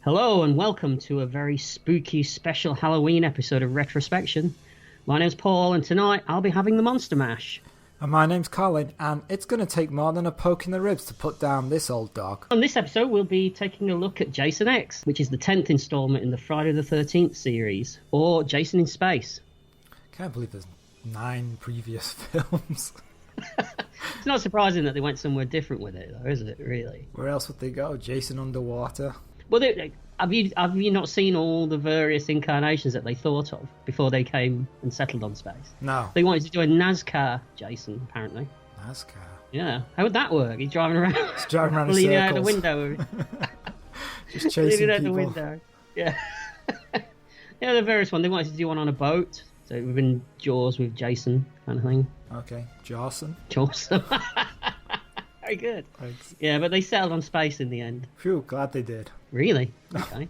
Hello and welcome to a very spooky special Halloween episode of Retrospection. My name's Paul and tonight I'll be having the Monster Mash. And my name's Colin, and it's going to take more than a poke in the ribs to put down this old dog. On this episode we'll be taking a look at Jason X, which is the 10th installment in the Friday the 13th series, or Jason in Space. Can't believe there's 9 previous films. It's not surprising that they went somewhere different with it though, is it, really? Where else would they go? Jason underwater? Well, have you not seen all the various incarnations that they thought of before they came and settled on space? No. They wanted to do a NASCAR Jason, apparently. NASCAR? Yeah. How would that work? He's driving around. He's driving around in leaning circles. out the window. Just chasing leaning out people. the window. Yeah. Yeah, the various one. They wanted to do one on a boat. So it would have been Jaws with Jason kind of thing. Okay. Jawson? Jaws. Very good. Thanks. Yeah, but they settled on space in the end. Phew, glad they did. Really? Okay.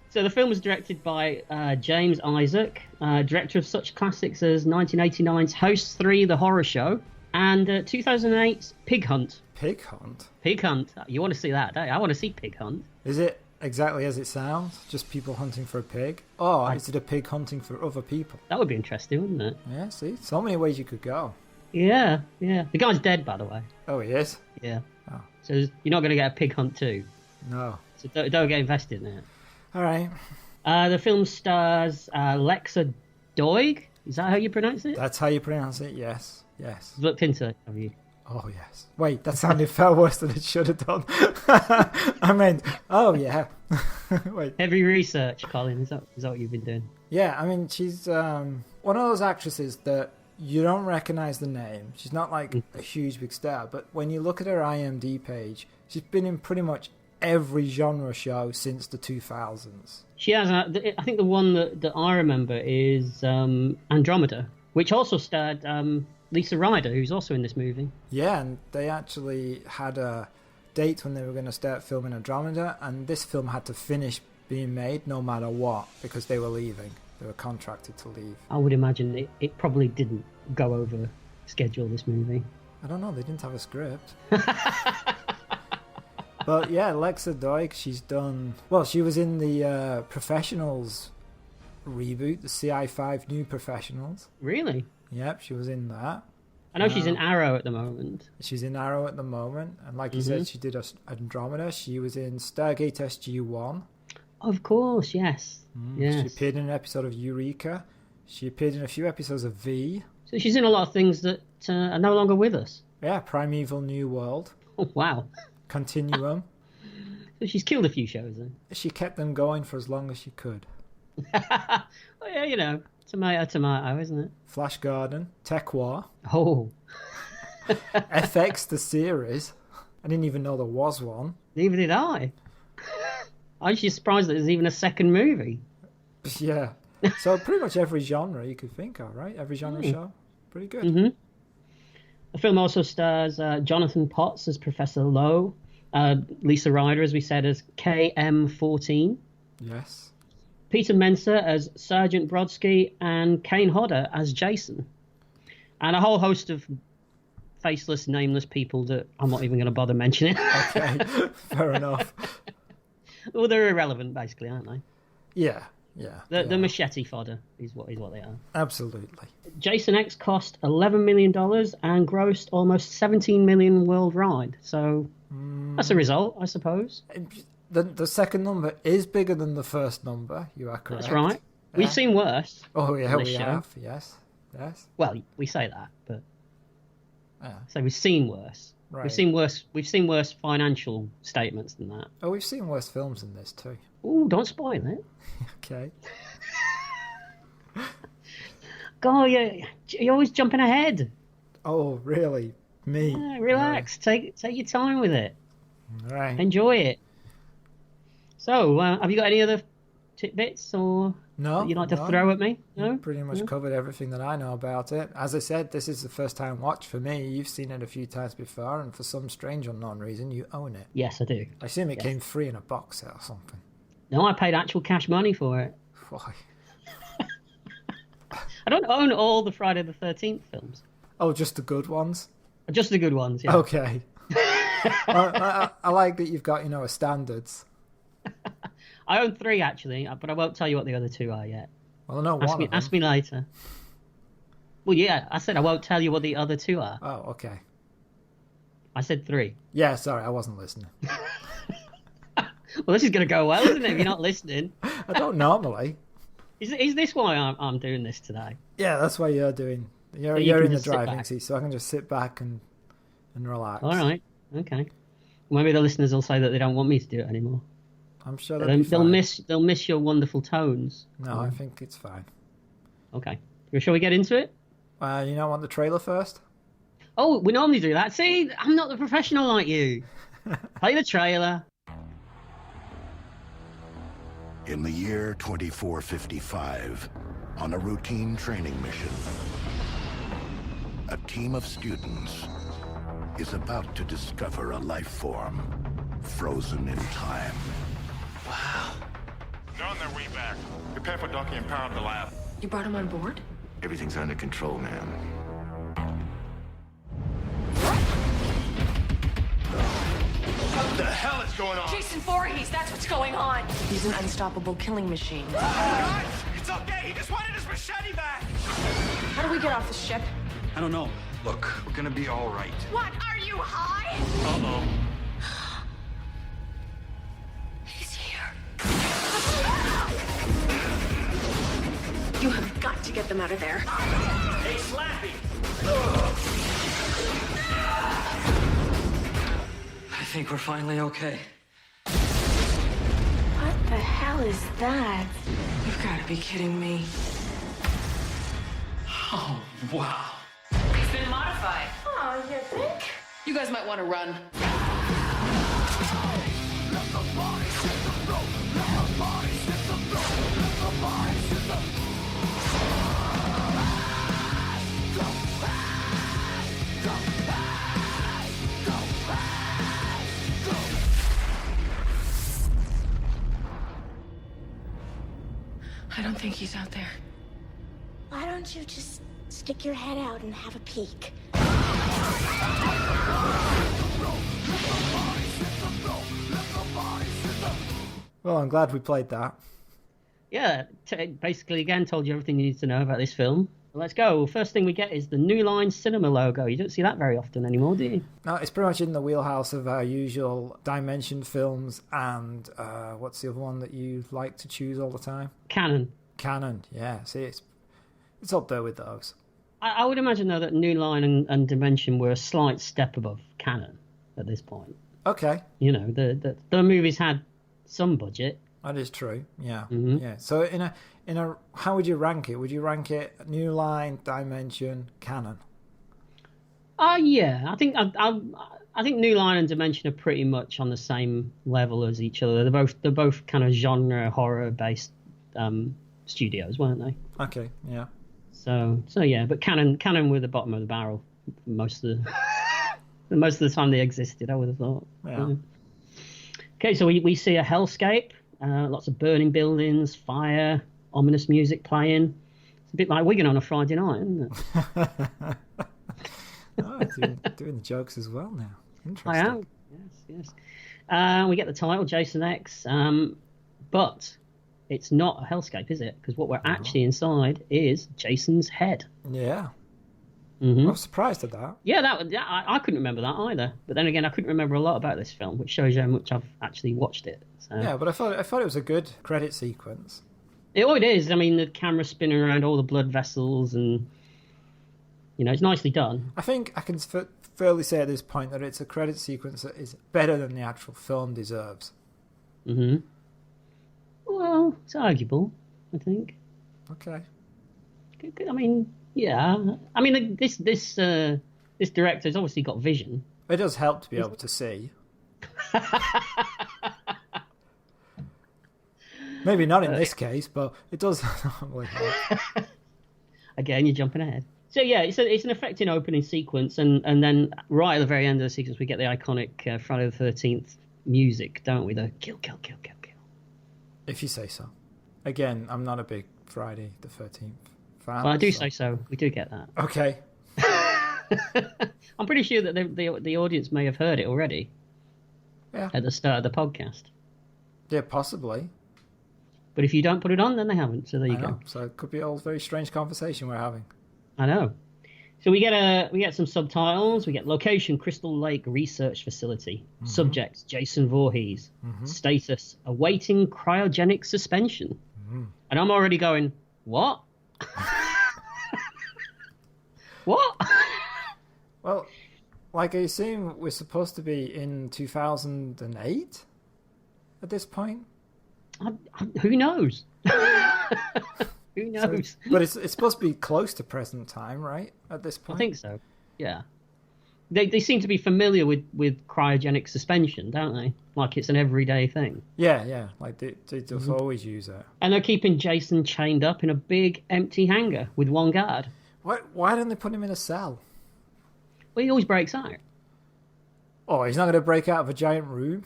So the film was directed by James Isaac, director of such classics as 1989's Host 3, The Horror Show, and 2008's Pig Hunt. Pig Hunt? Pig Hunt. You want to see that, don't you? I want to see Pig Hunt. Is it exactly as it sounds? Just people hunting for a pig? Or is it a pig hunting for other people? That would be interesting, wouldn't it? Yeah, see? So many ways you could go. Yeah. The guy's dead, by the way. Oh, he is? Yeah. Oh. So you're not going to get a Pig Hunt too. No. So don't get invested in it. All right. The film stars Lexa Doig. Is that how you pronounce it? That's how you pronounce it, yes. Yes. You've looked into it, have you? Oh, yes. Wait, that sounded far worse than it should have done. I meant, oh, yeah. Wait. Heavy research, Colin. Is that what you've been doing? Yeah, I mean, she's one of those actresses that you don't recognize the name. She's not like a huge big star, but when you look at her IMDb page, she's been in pretty much every genre show since the 2000s. She has. I think the one that I remember is Andromeda, which also starred Lisa Ryder, who's also in this movie. Yeah, and they actually had a date when they were going to start filming Andromeda, and this film had to finish being made no matter what because they were leaving. They were contracted to leave. I would imagine it probably didn't go over schedule, this movie. I don't know, they didn't have a script. But yeah, Lexa Doig, she's done... Well, she was in the Professionals reboot, the CI5 New Professionals. Really? Yep, she was in that. I know she's in Arrow at the moment. She's in Arrow at the moment. And like you said, she did Andromeda. She was in Stargate SG-1. Of course, yes. Yes. She appeared in an episode of Eureka. She appeared in a few episodes of V. So she's in a lot of things that are no longer with us. Yeah, Primeval New World. Oh, wow. Continuum. So she's killed a few shows then. She kept them going for as long as she could. Well, yeah, you know, tomato, isn't it? Flash Garden. Tech War. Oh. FX, the series. I didn't even know there was one. Neither did I. I'm just surprised that there's even a second movie. Yeah. So pretty much every genre you could think of, right? Every genre show. Pretty good. Mm-hmm. The film also stars Jonathan Potts as Professor Lowe, Lisa Ryder, as we said, as KM14, Yes. Peter Mensa as Sergeant Brodsky, and Kane Hodder as Jason. And a whole host of faceless, nameless people that I'm not even going to bother mentioning. Okay. Fair enough. Well, they're irrelevant, basically, aren't they? Yeah. The machete fodder is what they are. Absolutely. Jason X cost $11 million and grossed almost $17 million worldwide. So that's a result, I suppose. The second number is bigger than the first number. You are correct. That's right. Yeah. We've seen worse. Oh, yeah, on this we show. have. Yes. Well, we say that, but Yeah. so we've seen worse. Right. We've seen worse financial statements than that. Oh, we've seen worse films than this too. Oh, don't spoil it. Okay. God, you're always jumping ahead. Oh, really? Me? Yeah, relax. Take your time with it. Right. Enjoy it. So, have you got any other tidbits or No. that you'd like to throw at me? No? You pretty much covered everything that I know about it. As I said, this is the first time watch for me. You've seen it a few times before, and for some strange unknown reason, you own it. Yes, I do. I assume it came free in a box set or something. No, I paid actual cash money for it. Why? I don't own all the Friday the 13th films. Oh, just the good ones? Just the good ones, yeah. Okay. I like that you've got, a standards. I own 3 actually, but I won't tell you what the other 2 are yet. Well, I know one of them. Ask me later. Well, yeah, I said I won't tell you what the other 2 are. Oh, okay. I said 3. Yeah, sorry, I wasn't listening. Well, this is going to go well, isn't it, if you're not listening? I don't normally. Is this why I'm doing this today? Yeah, that's why you're doing. You're in the driving seat, so I can just sit back and relax. All right, okay. Maybe the listeners will say that they don't want me to do it anymore. I'm sure they'll miss your wonderful tones. No, I think it's fine. Okay, shall we get into it? You don't want the trailer first? Oh, we normally do that. See, I'm not the professional like you. Play the trailer. In the year 2455, on a routine training mission, a team of students is about to discover a life form frozen in time. Wow. They're on their way back. Prepare for docking and power up the lab. You brought him on board? Everything's under control, ma'am. What the hell is going on? Jason Voorhees, that's what's going on. He's an unstoppable killing machine. Guys, it's okay. He just wanted his machete back. How do we get off the ship? I don't know. Look, we're gonna be all right. What? Are you high? Uh-oh. He's here. You have got to get them out of there. Hey, Slappy! I think we're finally okay. What the hell is that? You've got to be kidding me. Oh, wow. He's been modified. Oh, you think? You guys might want to run. I don't think he's out there. Why don't you just stick your head out and have a peek? Well, I'm glad we played that. Yeah, basically again told you everything you need to know about this film. Let's go. First thing we get is the New Line Cinema logo. You don't see that very often anymore, do you? No, it's pretty much in the wheelhouse of our usual Dimension films and what's the other one that you like to choose all the time? Canon. Canon, yeah. See, it's up there with those. I would imagine, though, that New Line and Dimension were a slight step above Canon at this point. Okay. You know, the movies had some budget. That is true, yeah. Mm-hmm. Yeah. So in a how would you rank it? Would you rank it New Line, Dimension, Canon? Yeah. I think New Line and Dimension are pretty much on the same level as each other. They're both kind of genre horror based studios, weren't they? Okay, yeah. So yeah, but Canon were the bottom of the barrel most of the time they existed, I would have thought. Yeah. Okay, so we see a hellscape, lots of burning buildings, fire, ominous music playing. It's a bit like Wigan on a Friday night, isn't it? Oh, doing the jokes as well now. Interesting. I am. Yes. We get the title, Jason X, but it's not a hellscape, is it? Because what we're actually inside is Jason's head. Yeah. Mm-hmm. I was surprised at that. Yeah, I couldn't remember that either. But then again, I couldn't remember a lot about this film, which shows you how much I've actually watched it. So. Yeah, but I thought it was a good credit sequence. It is. I mean, the camera spinning around all the blood vessels, and it's nicely done. I think I can fairly say at this point that it's a credit sequence that is better than the actual film deserves. Mm-hmm. Well, it's arguable, I think. Okay. I mean, yeah. I mean, this director's obviously got vision. It does help to be able to see. Maybe not in this case, but it does normally help. Again, you're jumping ahead. So yeah, it's an affecting opening sequence, and then right at the very end of the sequence, we get the iconic Friday the 13th music, don't we? The kill, kill, kill, kill, kill. If you say so. Again, I'm not a big Friday the 13th fan. Well, I do say so. We do get that. Okay. I'm pretty sure that the audience may have heard it already. at the start of the podcast. Yeah, possibly. But if you don't put it on, then they haven't. So there you go. So it could be a very strange conversation we're having. I know. So we get some subtitles. We get location: Crystal Lake Research Facility. Subject: Jason Voorhees. Status: awaiting cryogenic suspension. And I'm already going, what? What? Well, like I assume we're supposed to be in 2008 at this point. Who knows? Who knows? So, but it's supposed to be close to present time, right? At this point, I think so. Yeah. They seem to be familiar with cryogenic suspension, don't they? Like it's an everyday thing. Yeah. Like they just always use it. And they're keeping Jason chained up in a big empty hangar with one guard. Why don't they put him in a cell? Well, he always breaks out. Oh, he's not going to break out of a giant room?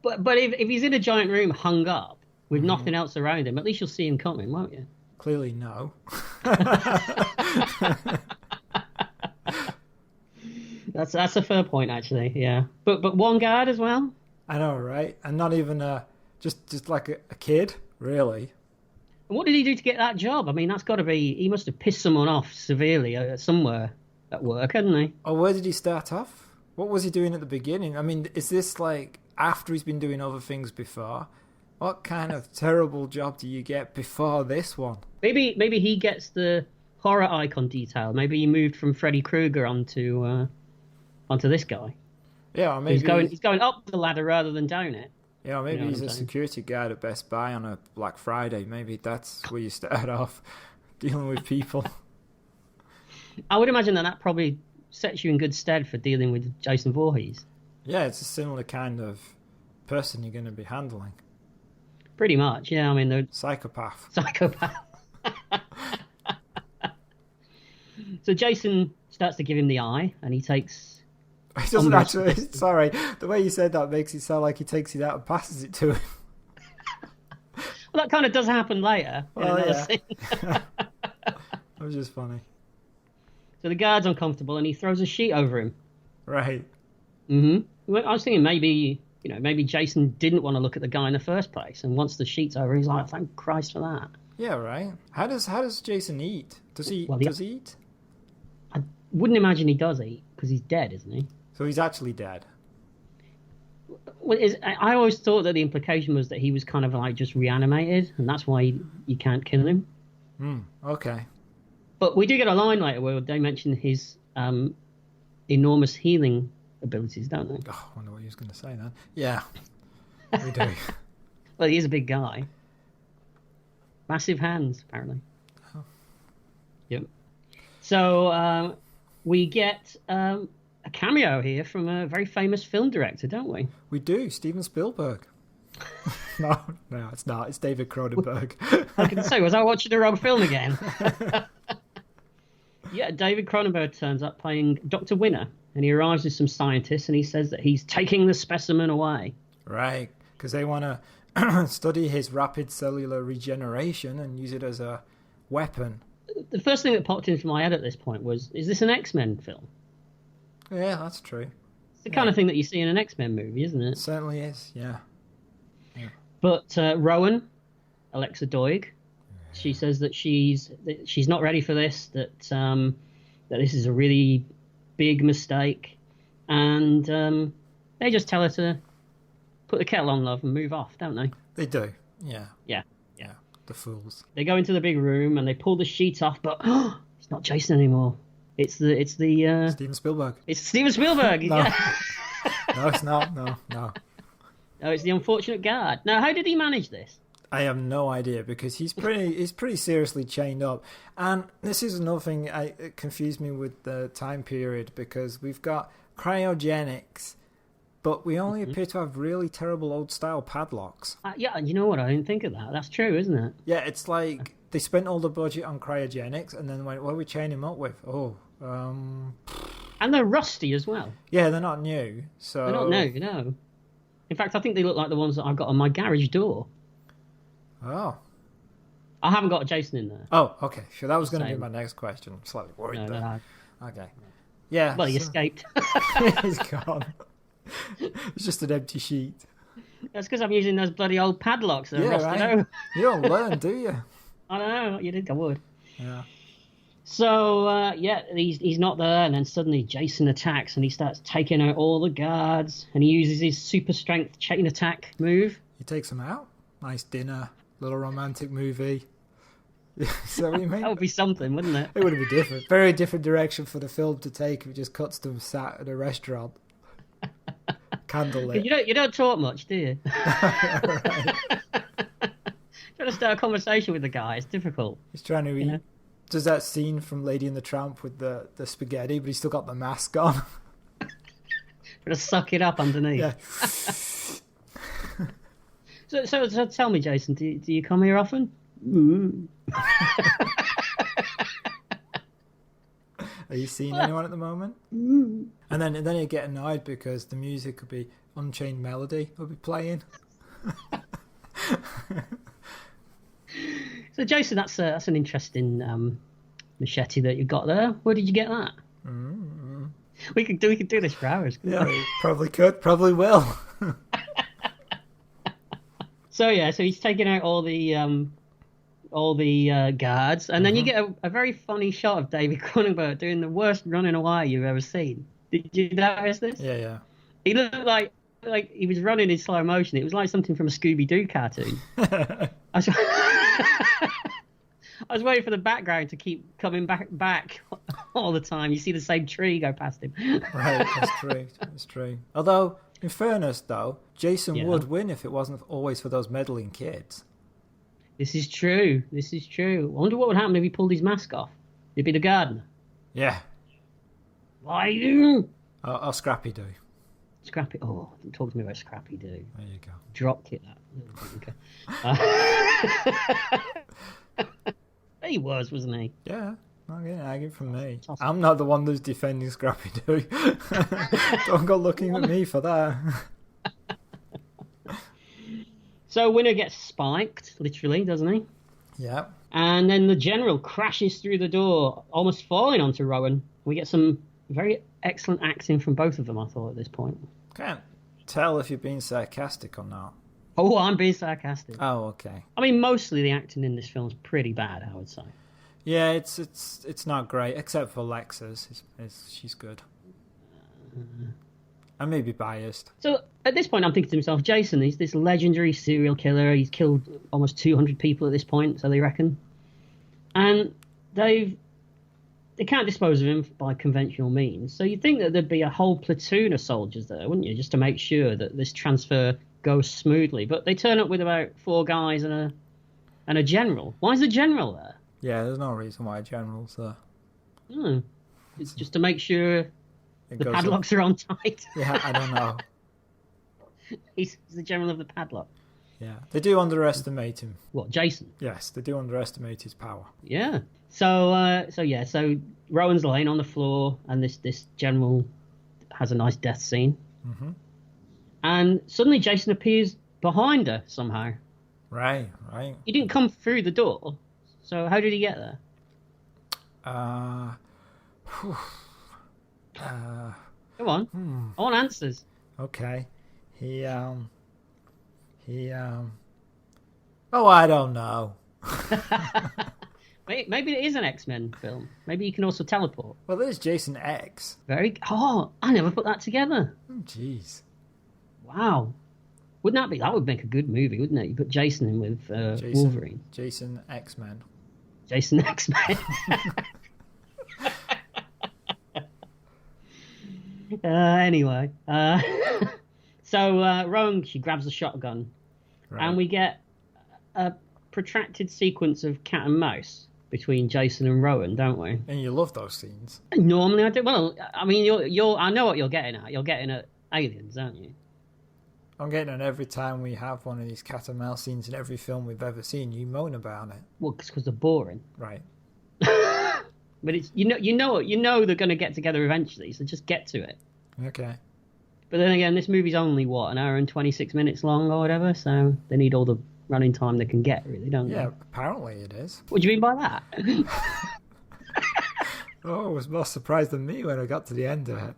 But if he's in a giant room hung up with nothing else around him, at least you'll see him coming, won't you? Clearly, no. That's a fair point, actually. Yeah, but one guard as well. I know, right? And not even just like a kid, really. And what did he do to get that job? I mean, that's got to be. He must have pissed someone off severely somewhere at work, hadn't he? Oh, where did he start off? What was he doing at the beginning? I mean, is this like after he's been doing other things before? What kind of terrible job do you get before this one? Maybe he gets the horror icon detail. Maybe he moved from Freddy Krueger onto this guy. Yeah, or maybe he's going up the ladder rather than down it. Yeah, or maybe he's a security guard at Best Buy on a Black Friday. Maybe that's where you start off dealing with people. I would imagine that probably sets you in good stead for dealing with Jason Voorhees. Yeah, it's a similar kind of person you're going to be handling. Pretty much, yeah. I mean, they're psychopath. So Jason starts to give him the eye, and he takes. He doesn't actually. Sorry, the way you said that makes it sound like he takes it out and passes it to him. Well, that kind of does happen later. Well, yeah. That was just funny. So the guard's uncomfortable, and he throws a sheet over him. Right. Mm-hmm. I was thinking maybe Jason didn't want to look at the guy in the first place, and once the sheet's over, he's like, "Thank Christ for that." Yeah, right. How does Jason eat? Does he eat? I wouldn't imagine he does eat because he's dead, isn't he? So he's actually dead. Well, I always thought that the implication was that he was kind of like just reanimated, and that's why you can't kill him. Okay. But we do get a line later where they mention his enormous healing abilities, don't they? Oh, I wonder what he was going to say then. Yeah, we do. Well, he is a big guy. Massive hands, apparently. Oh. Yep. So we get a cameo here from a very famous film director, don't we? We do, Steven Spielberg. No, it's not. It's David Cronenberg. I can say, was I watching the wrong film again? Yeah, David Cronenberg turns up playing Dr. Winner, and he arrives with some scientists, and he says that he's taking the specimen away. Right, because they want to study his rapid cellular regeneration and use it as a weapon. The first thing that popped into my head at this point was, is this an X-Men film? Yeah, that's true. It's the kind of thing that you see in an X-Men movie, isn't it? It certainly is, yeah. But Rowan, Alexa Doig, she says that she's not ready for this, that this is a really big mistake, and they just tell her to put the kettle on, love, and move off, don't they? They do, yeah. Yeah. The fools. They go into the big room and they pull the sheet off, but it's not Jason anymore. It's the Steven Spielberg. It's Steven Spielberg. No. Yeah. No, it's not. No. No, it's the unfortunate guard. Now, how did he manage this? I have no idea, because he's pretty seriously chained up. And this is another thing it confused me with the time period, because we've got cryogenics, but we only appear to have really terrible old style padlocks. Yeah, you know what? I didn't think of that. That's true, isn't it? Yeah, it's like they spent all the budget on cryogenics and then went, what are we chaining him up with? And they're rusty as well. Yeah, they're not new. So they're not new, no. In fact, I think they look like the ones that I've got on my garage door. Oh. I haven't got a Jason in there. Oh, okay. Sure, that was going to be my next question. I'm slightly worried there. No. Okay. Yeah. Well, he escaped. He's gone. It's just an empty sheet. That's because I'm using those bloody old padlocks that are rusted right. over. You don't learn, do you? I don't know. You think I would. Yeah. So, he's not there, and then suddenly Jason attacks, and he starts taking out all the guards, and he uses his super strength chain attack move. He takes them out. Nice dinner, little romantic movie. So what you mean? That would be something, wouldn't it? It would be different. Very different direction for the film to take if it just cuts them sat at a restaurant. Candlelit. You don't talk much, do you? Trying to start a conversation with the guy, it's difficult. He's trying to eat. Does that scene from Lady and the Tramp with the spaghetti, but he's still got the mask on. Gonna suck it up underneath. Yeah. So tell me, Jason, do you come here often? Are you seeing anyone at the moment? And then you get annoyed because the music could be Unchained Melody will be playing. So Jason, that's an interesting machete that you got there. Where did you get that? We could do this for hours. Yeah, we probably could, probably will. So he's taking out all the guards, and then you get a very funny shot of David Cronenberg doing the worst running away you've ever seen. Did you notice this? Yeah. He looked like he was running in slow motion. It was like something from a Scooby-Doo cartoon. I was waiting for the background to keep coming back all the time. You see the same tree go past him. Right, that's true. Although, in fairness, though, Jason would win if it wasn't always for those meddling kids. This is true. I wonder what would happen if he pulled his mask off. He'd be the gardener. Yeah. Why you? I'll Scrappy do. Scrappy. Oh, don't talk to me about Scrappy do. There you go. Drop kick that. He wasn't he? Yeah. I'm getting arguing from me. I'm not the one that's defending Scrappy Doo. Don't go looking at me for that. So Winner gets spiked, literally, doesn't he? Yeah. And then the general crashes through the door, almost falling onto Rowan. We get some very excellent acting from both of them, I thought, at this point. Can't tell if you're being sarcastic or not. Oh, I'm being sarcastic. Oh, okay. I mean, mostly the acting in this film is pretty bad, I would say. Yeah, it's not great, except for Lexa's. She's good. I may be biased. So at this point, I'm thinking to myself, Jason, he's this legendary serial killer. He's killed almost 200 people at this point, so they reckon. And they can't dispose of him by conventional means. So you'd think that there'd be a whole platoon of soldiers there, wouldn't you, just to make sure that this transfer goes smoothly. But they turn up with about 4 guys and a general. Why is the general there? Yeah, there's no reason why a general's there. It's just to make sure the padlocks are on tight. Yeah, I don't know. He's the general of the padlock. Yeah, they do underestimate him. What, Jason? Yes, they do underestimate his power. Yeah. So Rowan's laying on the floor, and this general has a nice death scene. Mm-hmm. And suddenly Jason appears behind her somehow. Right. He didn't come through the door, so how did he get there? Come on. I want answers. Okay. Oh, I don't know. Maybe it is an X-Men film. Maybe you can also teleport. Well, there's Jason X. I never put that together. Oh, jeez. Wow. That would make a good movie, wouldn't it? You put Jason in with Wolverine. Jason X-Men. Jason X-Men. Anyway. So Rowan, she grabs the shotgun. Right. And we get a protracted sequence of cat and mouse between Jason and Rowan, don't we? And you love those scenes. Normally I do. Well, I mean, I know what you're getting at. You're getting at aliens, aren't you? I'm getting at every time we have one of these cat and mouse scenes in every film we've ever seen, you moan about it. Well, it's because they're boring. Right. But it's you know they're going to get together eventually, so just get to it. Okay. But then again, this movie's only an hour and 26 minutes long or whatever, so they need all the running time they can get, really, don't they? Yeah, apparently it is. What do you mean by that? Oh, I was more surprised than me when I got to the end of it.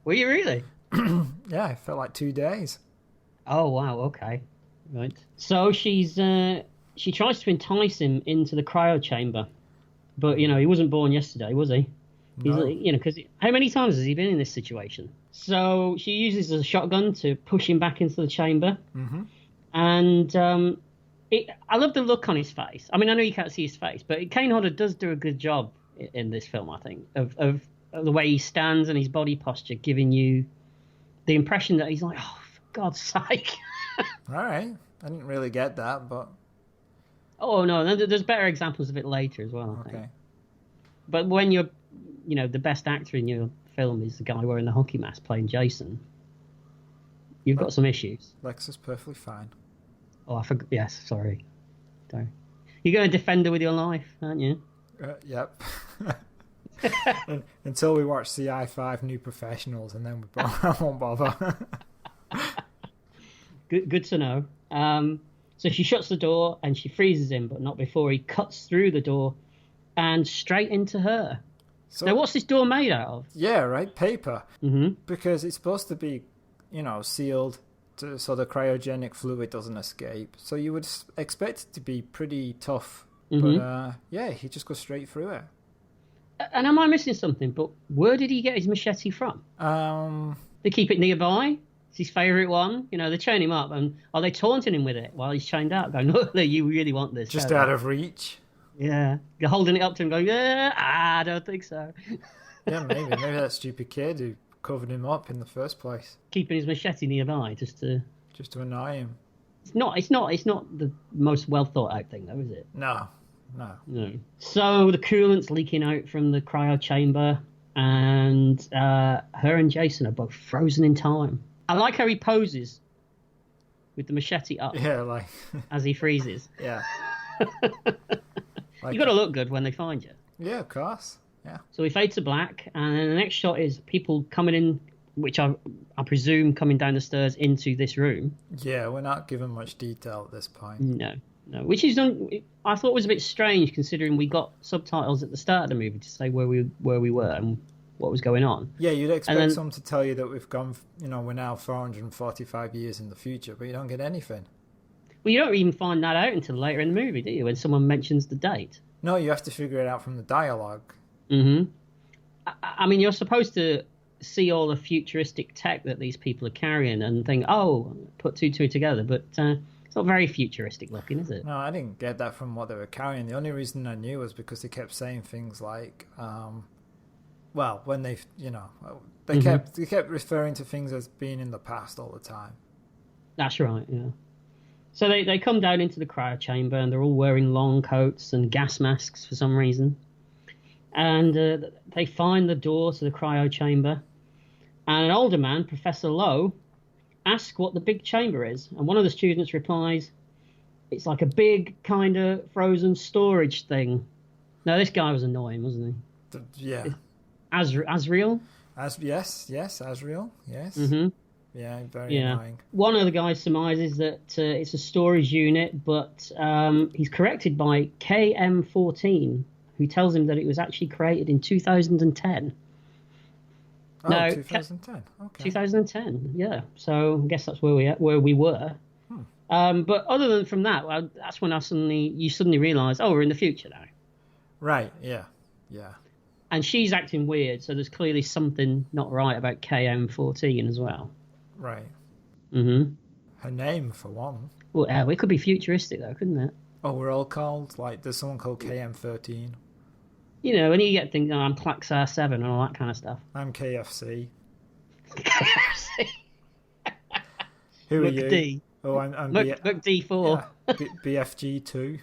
Were you really? Yeah, Yeah, it felt like 2 days. Oh wow, okay, right. So she tries to entice him into the cryo chamber, but he wasn't born yesterday, was he? No. He's because how many times has he been in this situation? So she uses a shotgun to push him back into the chamber, and I love the look on his face. I mean, I know you can't see his face, but Kane Hodder does do a good job in this film, I think, of the way he stands and his body posture, giving you the impression that he's like, oh, for God's sake. All right. I didn't really get that, but... Oh, no, there's better examples of it later as well, I think. Okay. But when you're, the best actor in your film is the guy wearing the hockey mask playing Jason, you've got some issues. Lex is perfectly fine. Oh, I forgot. Yes, sorry. Sorry. You're going to defend her with your life, aren't you? Yep. Until we watch CI5 New Professionals, and then I won't bother. Good to know. So she shuts the door and she freezes him, but not before he cuts through the door and straight into her. So, now, what's this door made out of? Yeah, right, paper. Mm-hmm. Because it's supposed to be, sealed so the cryogenic fluid doesn't escape. So you would expect it to be pretty tough. Mm-hmm. But he just goes straight through it. And am I missing something? But where did he get his machete from? They keep it nearby. It's his favourite one. They chain him up, and are they taunting him with it while he's chained up? Going, no, you really want this. Just out of reach. Yeah. You're holding it up to him going, I don't think so. Yeah, maybe that stupid kid who covered him up in the first place. Keeping his machete nearby just to annoy him. It's not the most well thought out thing though, is it? No. So the coolant's leaking out from the cryo chamber, and her and Jason are both frozen in time. I like how he poses with the machete up. Yeah, like as he freezes. Yeah. You got to look good when they find you. Yeah, of course. Yeah. So we fade to black, and then the next shot is people coming in, which I presume coming down the stairs into this room. Yeah, we're not given much detail at this point. No, which is I thought was a bit strange considering we got subtitles at the start of the movie to say where we were and what was going on. Yeah, you'd expect someone to tell you that we've gone, we're now 445 years in the future, but you don't get anything. Well, you don't even find that out until later in the movie, do you? When someone mentions the date. No, you have to figure it out from the dialogue. Mm-hmm. I mean, you're supposed to see all the futuristic tech that these people are carrying and think, oh, put two together, but it's not very futuristic looking, is it? No, I didn't get that from what they were carrying. The only reason I knew was because they kept saying things like, when they kept referring to things as being in the past all the time. That's right, yeah. So they come down into the cryo chamber and they're all wearing long coats and gas masks for some reason. And they find the door to the cryo chamber. And an older man, Professor Lowe, asks what the big chamber is. And one of the students replies, it's like a big kind of frozen storage thing. Now, this guy was annoying, wasn't he? Yeah. Asriel? Yes, Asriel, yes. Mm-hmm. Yeah, very annoying. One of the guys surmises that it's a storage unit, but he's corrected by KM14, who tells him that it was actually created in 2010. Oh, no, 2010. Okay. 2010, yeah. So I guess that's where we were. But other than from that, that's when you suddenly realise, we're in the future now. Right. Yeah. And she's acting weird, so there's clearly something not right about KM14 as well. Right. Mm-hmm. Her name, for one. Well, it could be futuristic, though, couldn't it? Oh, we're all called? Like, there's someone called KM13. And you get things, I'm Klaxar 7 and all that kind of stuff. I'm KFC. KFC. Who are you? D. Oh, I'm D4. Yeah, BFG2.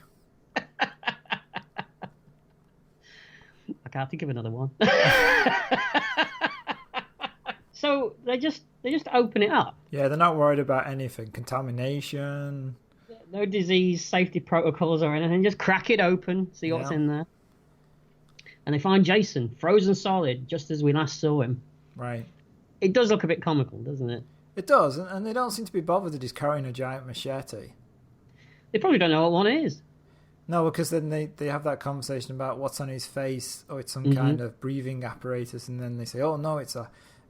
I can't think of another one. So they just open it up. Yeah, they're not worried about anything. Contamination. No disease safety protocols or anything. Just crack it open, see what's in there. And they find Jason, frozen solid, just as we last saw him. Right. It does look a bit comical, doesn't it? It does, and they don't seem to be bothered that he's carrying a giant machete. They probably don't know what one is. No, because then they have that conversation about what's on his face. Oh, it's some kind of breathing apparatus, and then they say, oh no, it's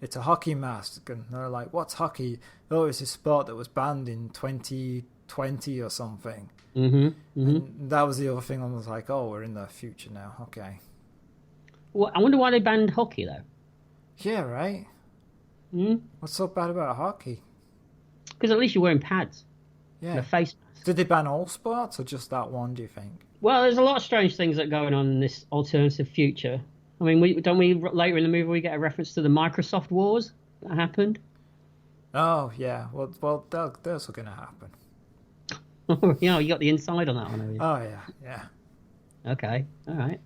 it's a hockey mask. And they're like, what's hockey? Oh, it's a sport that was banned in 2020 or something. And that was the other thing. I was like, oh, we're in the future now. Okay. Well, I wonder why they banned hockey, though. Yeah, right? What's so bad about hockey? Because at least you're wearing pads. Yeah. And a face mask. Did they ban all sports or just that one, do you think? Well, there's a lot of strange things that are going on in this alternative future. I mean, don't we later in the movie we get a reference to the Microsoft wars that happened? Oh, yeah. Well, those are going to happen. You know, you got the inside on that one, have you? Oh, yeah. Okay, all right.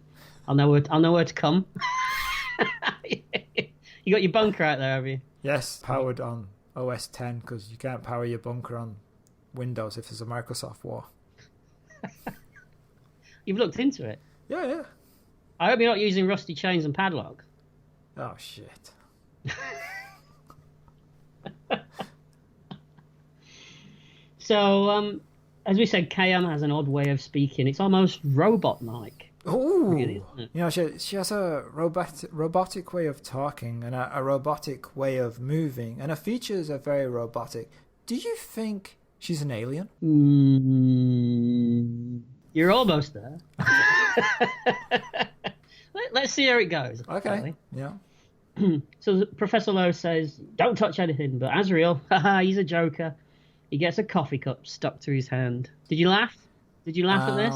I'll know where to come. You got your bunker out there, have you? Yes, powered on OS 10 because you can't power your bunker on Windows if there's a Microsoft war. You've looked into it. Yeah. I hope you're not using rusty chains and padlocks. Oh, shit. So, as we said, KM has an odd way of speaking. It's almost robot-like. Ooh. Really, isn't it? You know, she has a robotic way of talking and a robotic way of moving, and her features are very robotic. Do you think she's an alien? You're almost there. Let's see how it goes. Okay. Yeah. So Professor Lowe says, don't touch anything, but Azrael, he's a joker. He gets a coffee cup stuck to his hand. Did you laugh? Did you laugh at this?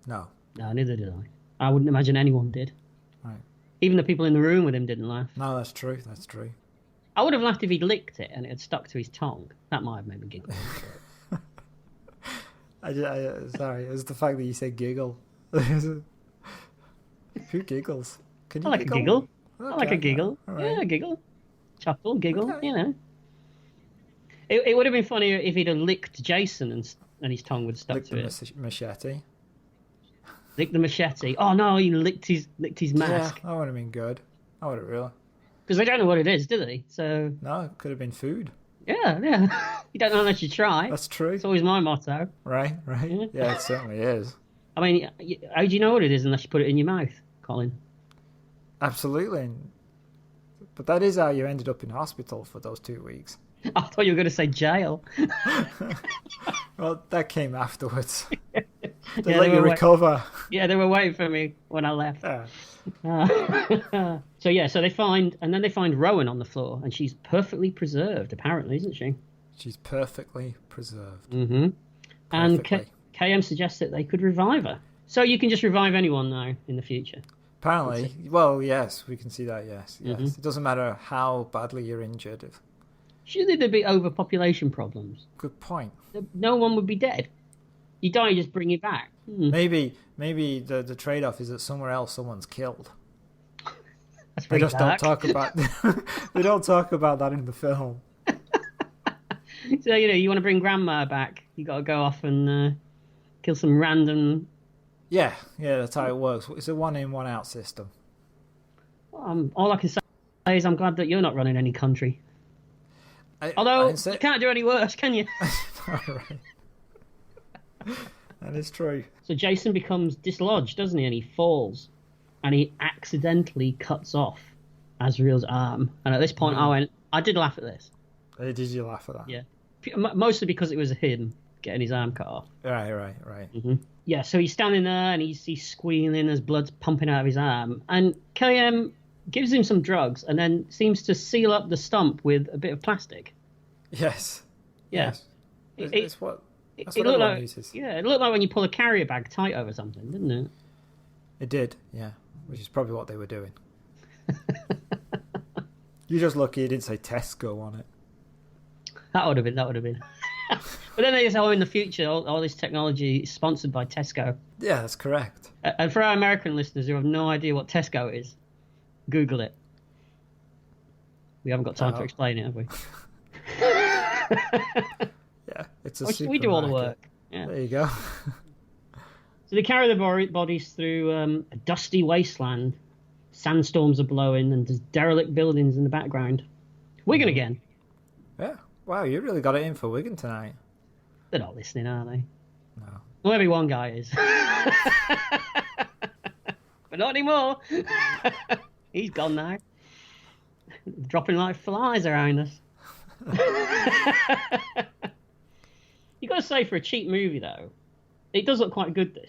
No. No, neither did I. I wouldn't imagine anyone did. Right. Even the people in the room with him didn't laugh. No, that's true. I would have laughed if he'd licked it and it had stuck to his tongue. That might have made me giggle. Sorry, it was the fact that you said giggle. Who giggles? Can you I like a giggle. Okay, I like a giggle. right. Yeah, giggle. Chuckle, giggle, Okay. you know. It would have been funnier if he'd have licked Jason and his tongue would have stuck Lick to the it. machete. Lick the machete. Oh no, he licked his mask. Yeah, that would have been good. I would have really. Because they don't know what it is, do they? So No, it could have been food. yeah. You don't know unless you try. That's true. It's always my motto. Right. Yeah, it certainly is. I mean, how do you know what it is unless you put it in your mouth, Colin? Absolutely. But that is how you ended up in hospital for those 2 weeks. I thought you were going to say jail. Well, that came afterwards. They Yeah, let they you were recover. Yeah, they were waiting for me when I left. Yeah. So they find Rowan on the floor, and she's perfectly preserved, apparently, isn't she? She's perfectly preserved. Mm-hmm. And Perfectly. KM suggests that they could revive her. So you can just revive anyone now in the future. Apparently. Well, yes, we can see that, yes. Mm-hmm. It doesn't matter how badly you're injured. Surely there'd be overpopulation problems. Good point. No one would be dead. You die, you just bring it back. Maybe the trade-off is that somewhere else someone's killed. That's They very just dark. don't talk about they don't talk about that in the film. So, you want to bring Grandma back, you got to go off and kill some random... Yeah, that's how it works. It's a one in, one out system. All I can say is I'm glad that you're not running any country. Although, you can't do any worse, can you? Right. That is true. So Jason becomes dislodged, doesn't he? And he falls. And he accidentally cuts off Azrael's arm. And at this point, I did laugh at this. Did you laugh at that? Yeah. Mostly because it was him getting his arm cut off. Right. Mm-hmm. Yeah, so he's standing there and he's squealing as blood's pumping out of his arm. And KM gives him some drugs and then seems to seal up the stump with a bit of plastic. Yes. Yeah. Yes. That's what It everyone looked like, uses. yeah, it looked like when you pull a carrier bag tight over something, didn't it? It did, yeah. Which is probably what they were doing. You're just lucky you didn't say Tesco on it. That would have been. But then they say, in the future, all this technology is sponsored by Tesco. Yeah, that's correct. And for our American listeners who have no idea what Tesco is, Google it. We haven't got time to explain it, have we? Yeah, it's a supermarket. We do all the work. Yeah. There you go. So they carry the bodies through a dusty wasteland. Sandstorms are blowing and there's derelict buildings in the background. Wigan again. Yeah. Wow, you really got it in for Wigan tonight. They're not listening, are they? No. Well, maybe one guy is. But not anymore. He's gone now. dropping like flies around us. You got to say, for a cheap movie though, it does look quite good.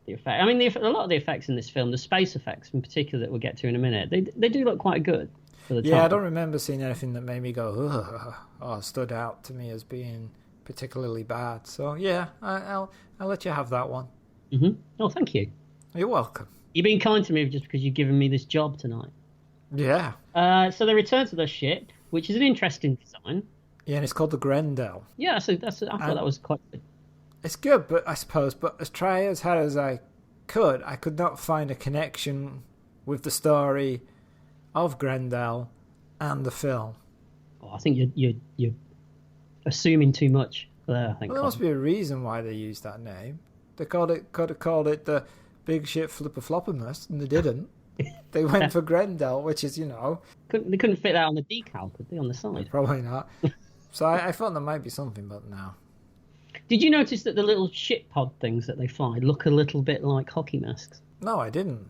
The effect. I mean, a lot of the effects in this film, the space effects in particular, that we'll get to in a minute, they do look quite good for the time. Yeah, I don't remember seeing anything that made me go, ugh, or stood out to me as being particularly bad. So yeah, I'll let you have that one. Mm-hmm. Oh, thank you. You're welcome. You've been kind to me just because you've given me this job tonight. Yeah. So they return to the ship, which is an interesting design. Yeah, and it's called the Grendel. Yeah, I thought that was quite good. It's good, but I suppose, as try as hard as I could not find a connection with the story of Grendel and the film. Oh, I think you're assuming too much there. I think there must be a reason why they used that name. They could have called it the Big Ship Flipperfloppermus, and they didn't. They went for Grendel, which is, they couldn't fit that on the decal, could they, on the side? Probably not. So I thought there might be something, but no. Did you notice that the little ship pod things that they fly look a little bit like hockey masks? No, I didn't.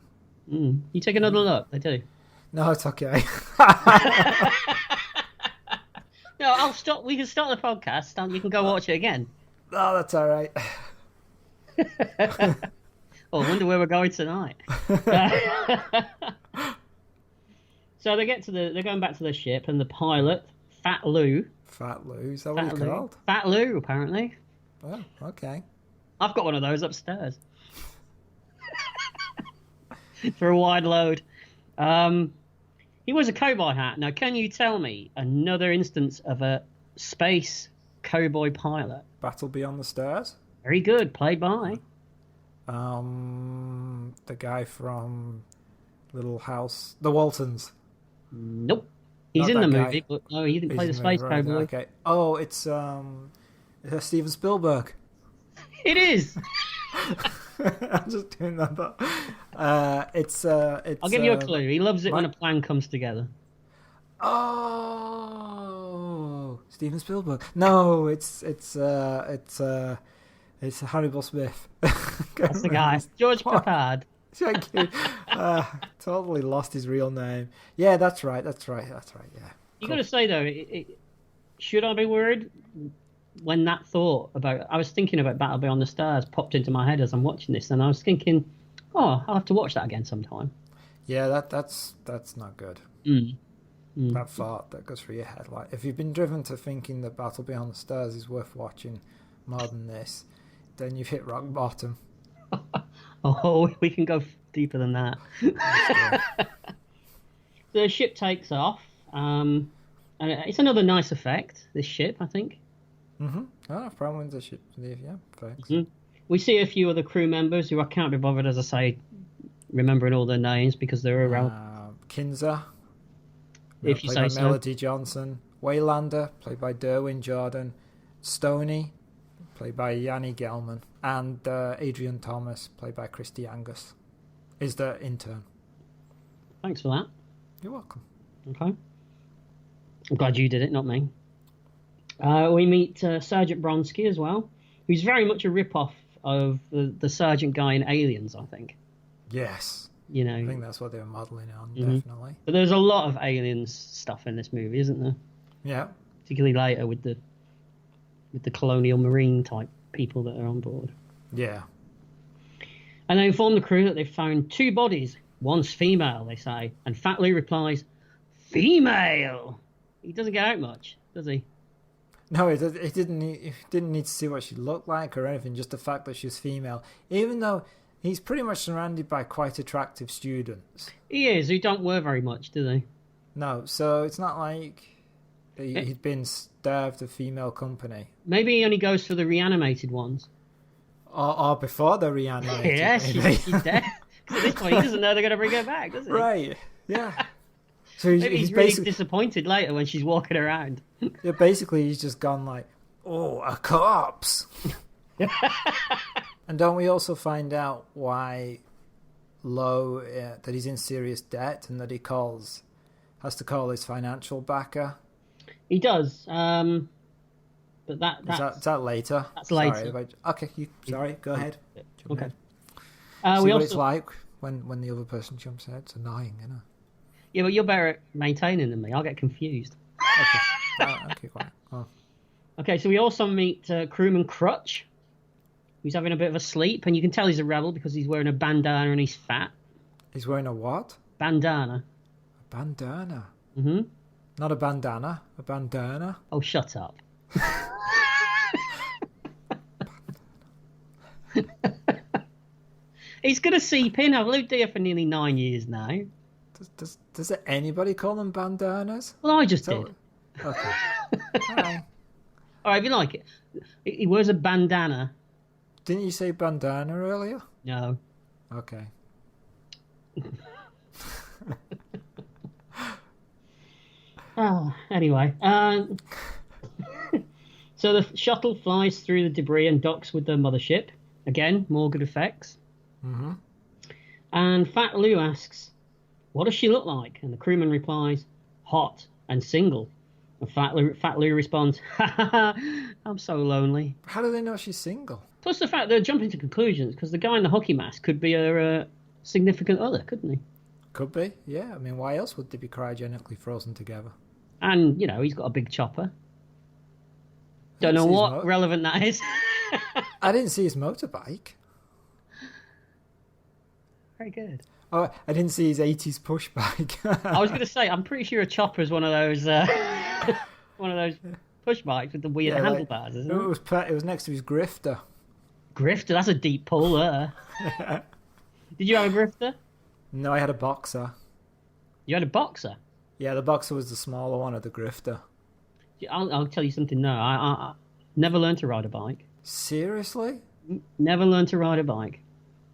You take another look. They do. No, it's okay. No, I'll stop. We can start the podcast, and you can go watch it again. No, that's all right. Oh, I wonder where we're going tonight. So they're going back to the ship, and the pilot, Fat Lou. Fat Lou, is that what he's called? Fat Lou, apparently. Oh, okay. I've got one of those upstairs. For a wide load. He wears a cowboy hat. Now, can you tell me another instance of a space cowboy pilot? Battle Beyond the Stars? Very good. Played by? The guy from Little House. The Waltons. Nope. He's Not in the that movie, guy. but no, he didn't play the space right, cowboy. Okay. Oh, it's Steven Spielberg. It is. I'm just doing that. But, it's. I'll give you a clue. He loves it when a plan comes together. Oh, Steven Spielberg. No, it's Hannibal Smith. That's the guy. George Papard. Thank you. Totally lost his real name. Yeah, that's right. Yeah. You got to say though, should I be worried when that thought about? I was thinking about Battle Beyond the Stars popped into my head as I'm watching this, and I was thinking, oh, I'll have to watch that again sometime. Yeah, that's not good. That thought that goes through your head. Like, if you've been driven to thinking that Battle Beyond the Stars is worth watching more than this, then you've hit rock bottom. Oh, we can go deeper than that. The ship takes off. And it's another nice effect, this ship, I think. Mm-hmm. Oh, problem with the ship. Yeah, thanks. Mm-hmm. We see a few other crew members who I can't be bothered, as I say, remembering all their names because they're around. Kinzer, if you played say by so. Melody Johnson. Waylander, played by Derwin Jordan. Stoney, played by Yanni Gelman. And Adrian Thomas, played by Christy Angus, is the intern. Thanks for that. You're welcome. Okay. I'm glad you did it, not me. We meet Sergeant Bronsky as well, who's very much a rip-off of the sergeant guy in Aliens, I think. Yes. You know, I think that's what they were modelling on, definitely. But there's a lot of Aliens stuff in this movie, isn't there? Yeah. Particularly later with the colonial marine type people that are on board. Yeah. And they inform the crew that they've found 2 bodies. One's female, they say. And Fat Lou replies, "Female!" He doesn't get out much, does he? No, he didn't need to see what she looked like or anything, just the fact that she's female. Even though he's pretty much surrounded by quite attractive students. He is, who don't wear very much, do they? No, so it's not like he'd been starved of female company. Maybe he only goes for the reanimated ones. Or before they're reanimated. Yes, she's dead. At this point, he doesn't know they're going to bring her back, does he? Right, yeah. So Maybe he's really disappointed later when she's walking around. Yeah, basically he's just gone like, oh, a corpse. And don't we also find out why Lowe, that he's in serious debt and that he has to call his financial backer? He does. But that's is that later? That's later. Sorry, go ahead. Okay. See we what also... it's like when the other person jumps out. It's annoying, isn't it? Yeah, but you're better at maintaining than me. I'll get confused. Okay. Okay, quiet. Oh. Okay, so we also meet crewman Crutch, who's having a bit of a sleep, and you can tell he's a rebel because he's wearing a bandana and he's fat. He's wearing a what? Bandana. A bandana. Mm-hmm. Not a bandana. A bandana. Oh, shut up. He's going to seep in. I've lived here for nearly 9 years now. Does anybody call them bandanas? Well, I just did. Okay. All right. All right, if you like it. He wears a bandana. Didn't you say bandana earlier? No. Okay. Oh, anyway. So the shuttle flies through the debris and docks with the mothership. Again, more good effects. Mm-hmm. And Fat Lou asks, what does she look like? And the crewman replies, hot and single. And Fat Lou responds, ha ha ha, I'm so lonely. How do they know she's single? Plus the fact they're jumping to conclusions, because the guy in the hockey mask could be her significant other, couldn't he? Could be, yeah. I mean, why else would they be cryogenically frozen together? And, he's got a big chopper. Don't know what relevant that is. I didn't see his motorbike. Very good. Oh, I didn't see his 80s push bike. I was going to say, I'm pretty sure a chopper is one of those push bikes with the weird handlebars, isn't it? It was next to his grifter. Grifter? That's a deep pull there. Did you have a grifter? No, I had a boxer. You had a boxer? Yeah, the boxer was the smaller one of the grifter. I'll tell you something now. I never learned to ride a bike. Seriously? Never learned to ride a bike.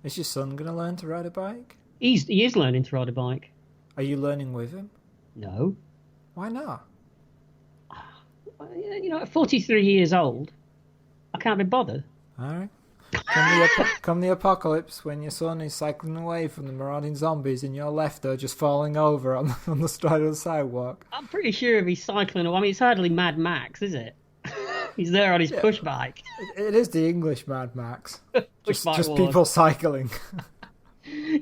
Is your son going to learn to ride a bike? He is learning to ride a bike. Are you learning with him? No. Why not? At 43 years old, I can't be bothered. All right. Come the apocalypse, when your son is cycling away from the marauding zombies and you're left there just falling over on the side of the sidewalk. I'm pretty sure if he's cycling away, I mean, it's hardly Mad Max, is it? He's there on his push bike. It is the English Mad Max. just wars. People cycling.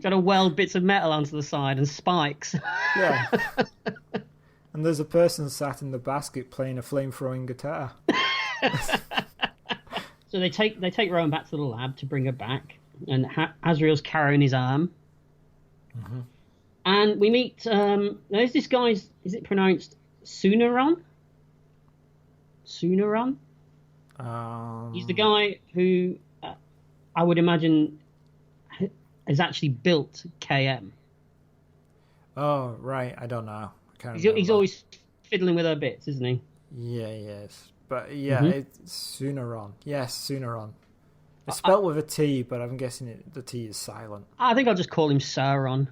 Got to weld bits of metal onto the side and spikes. Yeah. And there's a person sat in the basket playing a flame-throwing guitar. So they take Rowan back to the lab to bring her back, and Azrael's carrying his arm. Mm-hmm. And we meet. There's this guy. Is it pronounced Suneron? Suneron. He's the guy who I would imagine has actually built KM. Oh right, I don't know. He's always fiddling with her bits, isn't he? Yeah, yes. But yeah, It's Suneron. Yes, Suneron. It's spelled with a T, but I'm guessing the T is silent. I think I'll just call him Sauron.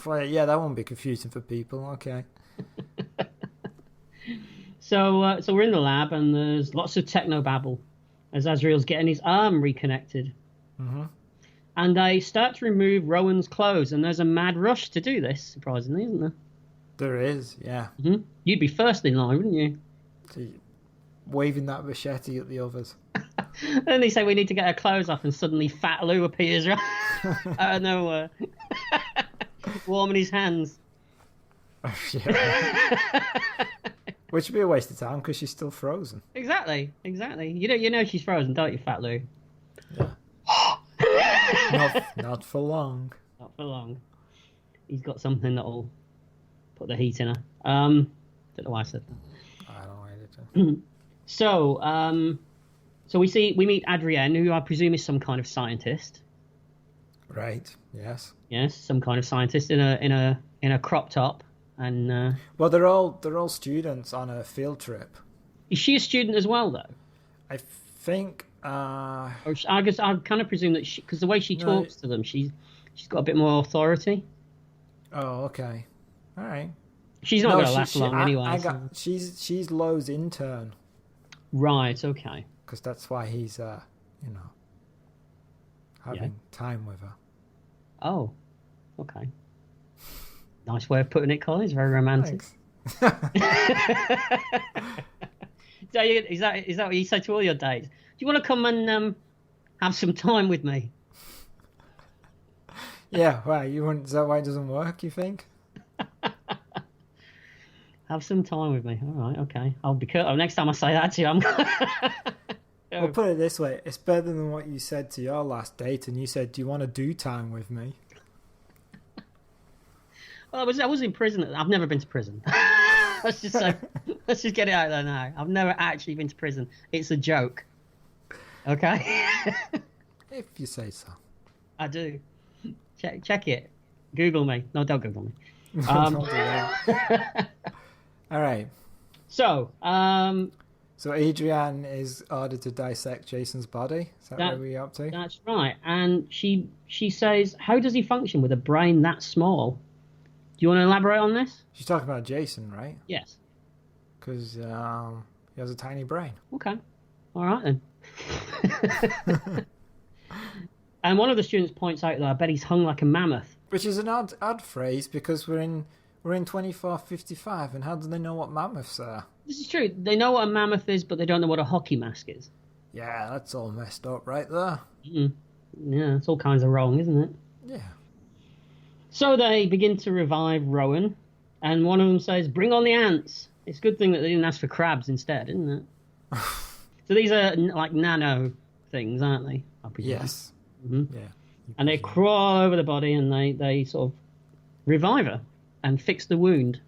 Yeah, that won't be confusing for people. Okay. So we're in the lab, and there's lots of technobabble as Azrael's getting his arm reconnected. Mm-hmm. And they start to remove Rowan's clothes, and there's a mad rush to do this, surprisingly, isn't there? There is, yeah. Mm-hmm. You'd be first in line, wouldn't you? Waving that machete at the others. Then they say we need to get our clothes off, and suddenly Fat Lou appears right out of nowhere, warming his hands. Oh, yeah. Which would be a waste of time because she's still frozen. Exactly. You know she's frozen, don't you, Fat Lou? Yeah. Not for long. Not for long. He's got something that'll put the heat in her. Don't know why I said that. I don't know why I did. So we meet Adrienne, who I presume is some kind of scientist. Right. Yes. Yes, some kind of scientist in a crop top, and well, they're all students on a field trip. Is she a student as well, though? I think. I guess I kind of presume that because the way she talks to them, she's got a bit more authority. Oh, okay. All right. She's not going to last long anyway. She's Lowe's intern. Right. Okay. Because that's why he's having time with her. Oh. Okay. Nice way of putting it, Colin. It's very romantic. Is that what you say to all your dates? Do you want to come and have some time with me? Yeah, why? Is that why it doesn't work, you think? Have some time with me. All right, okay. I'll be careful. Next time I say that to you, I'm. Well, put it this way: it's better than what you said to your last date, and you said, "Do you want to do time with me?" Well, I was in prison. I've never been to prison. Let's just get it out there now. I've never actually been to prison. It's a joke. Okay. If you say so. I do. Check it. Google me. No, don't Google me. Don't do that. All right. So Adrienne is ordered to dissect Jason's body. Is that where we're up to? That's right. And she says, how does he function with a brain that small? Do you want to elaborate on this? She's talking about Jason, right? Yes. Because he has a tiny brain. Okay. All right, then. And one of the students points out that I bet he's hung like a mammoth. Which is an odd phrase, because we're in 2455, and how do they know what mammoths are? This is true. They know what a mammoth is, but they don't know what a hockey mask is. Yeah, that's all messed up right there. Yeah, it's all kinds of wrong, isn't it? Yeah. So they begin to revive Rowan, and one of them says, bring on the ants. It's a good thing that they didn't ask for crabs instead, isn't it? So these are like nano things, aren't they? I presume. Yes. Mm-hmm. Yeah. And they crawl over the body and they sort of revive her and fix the wound.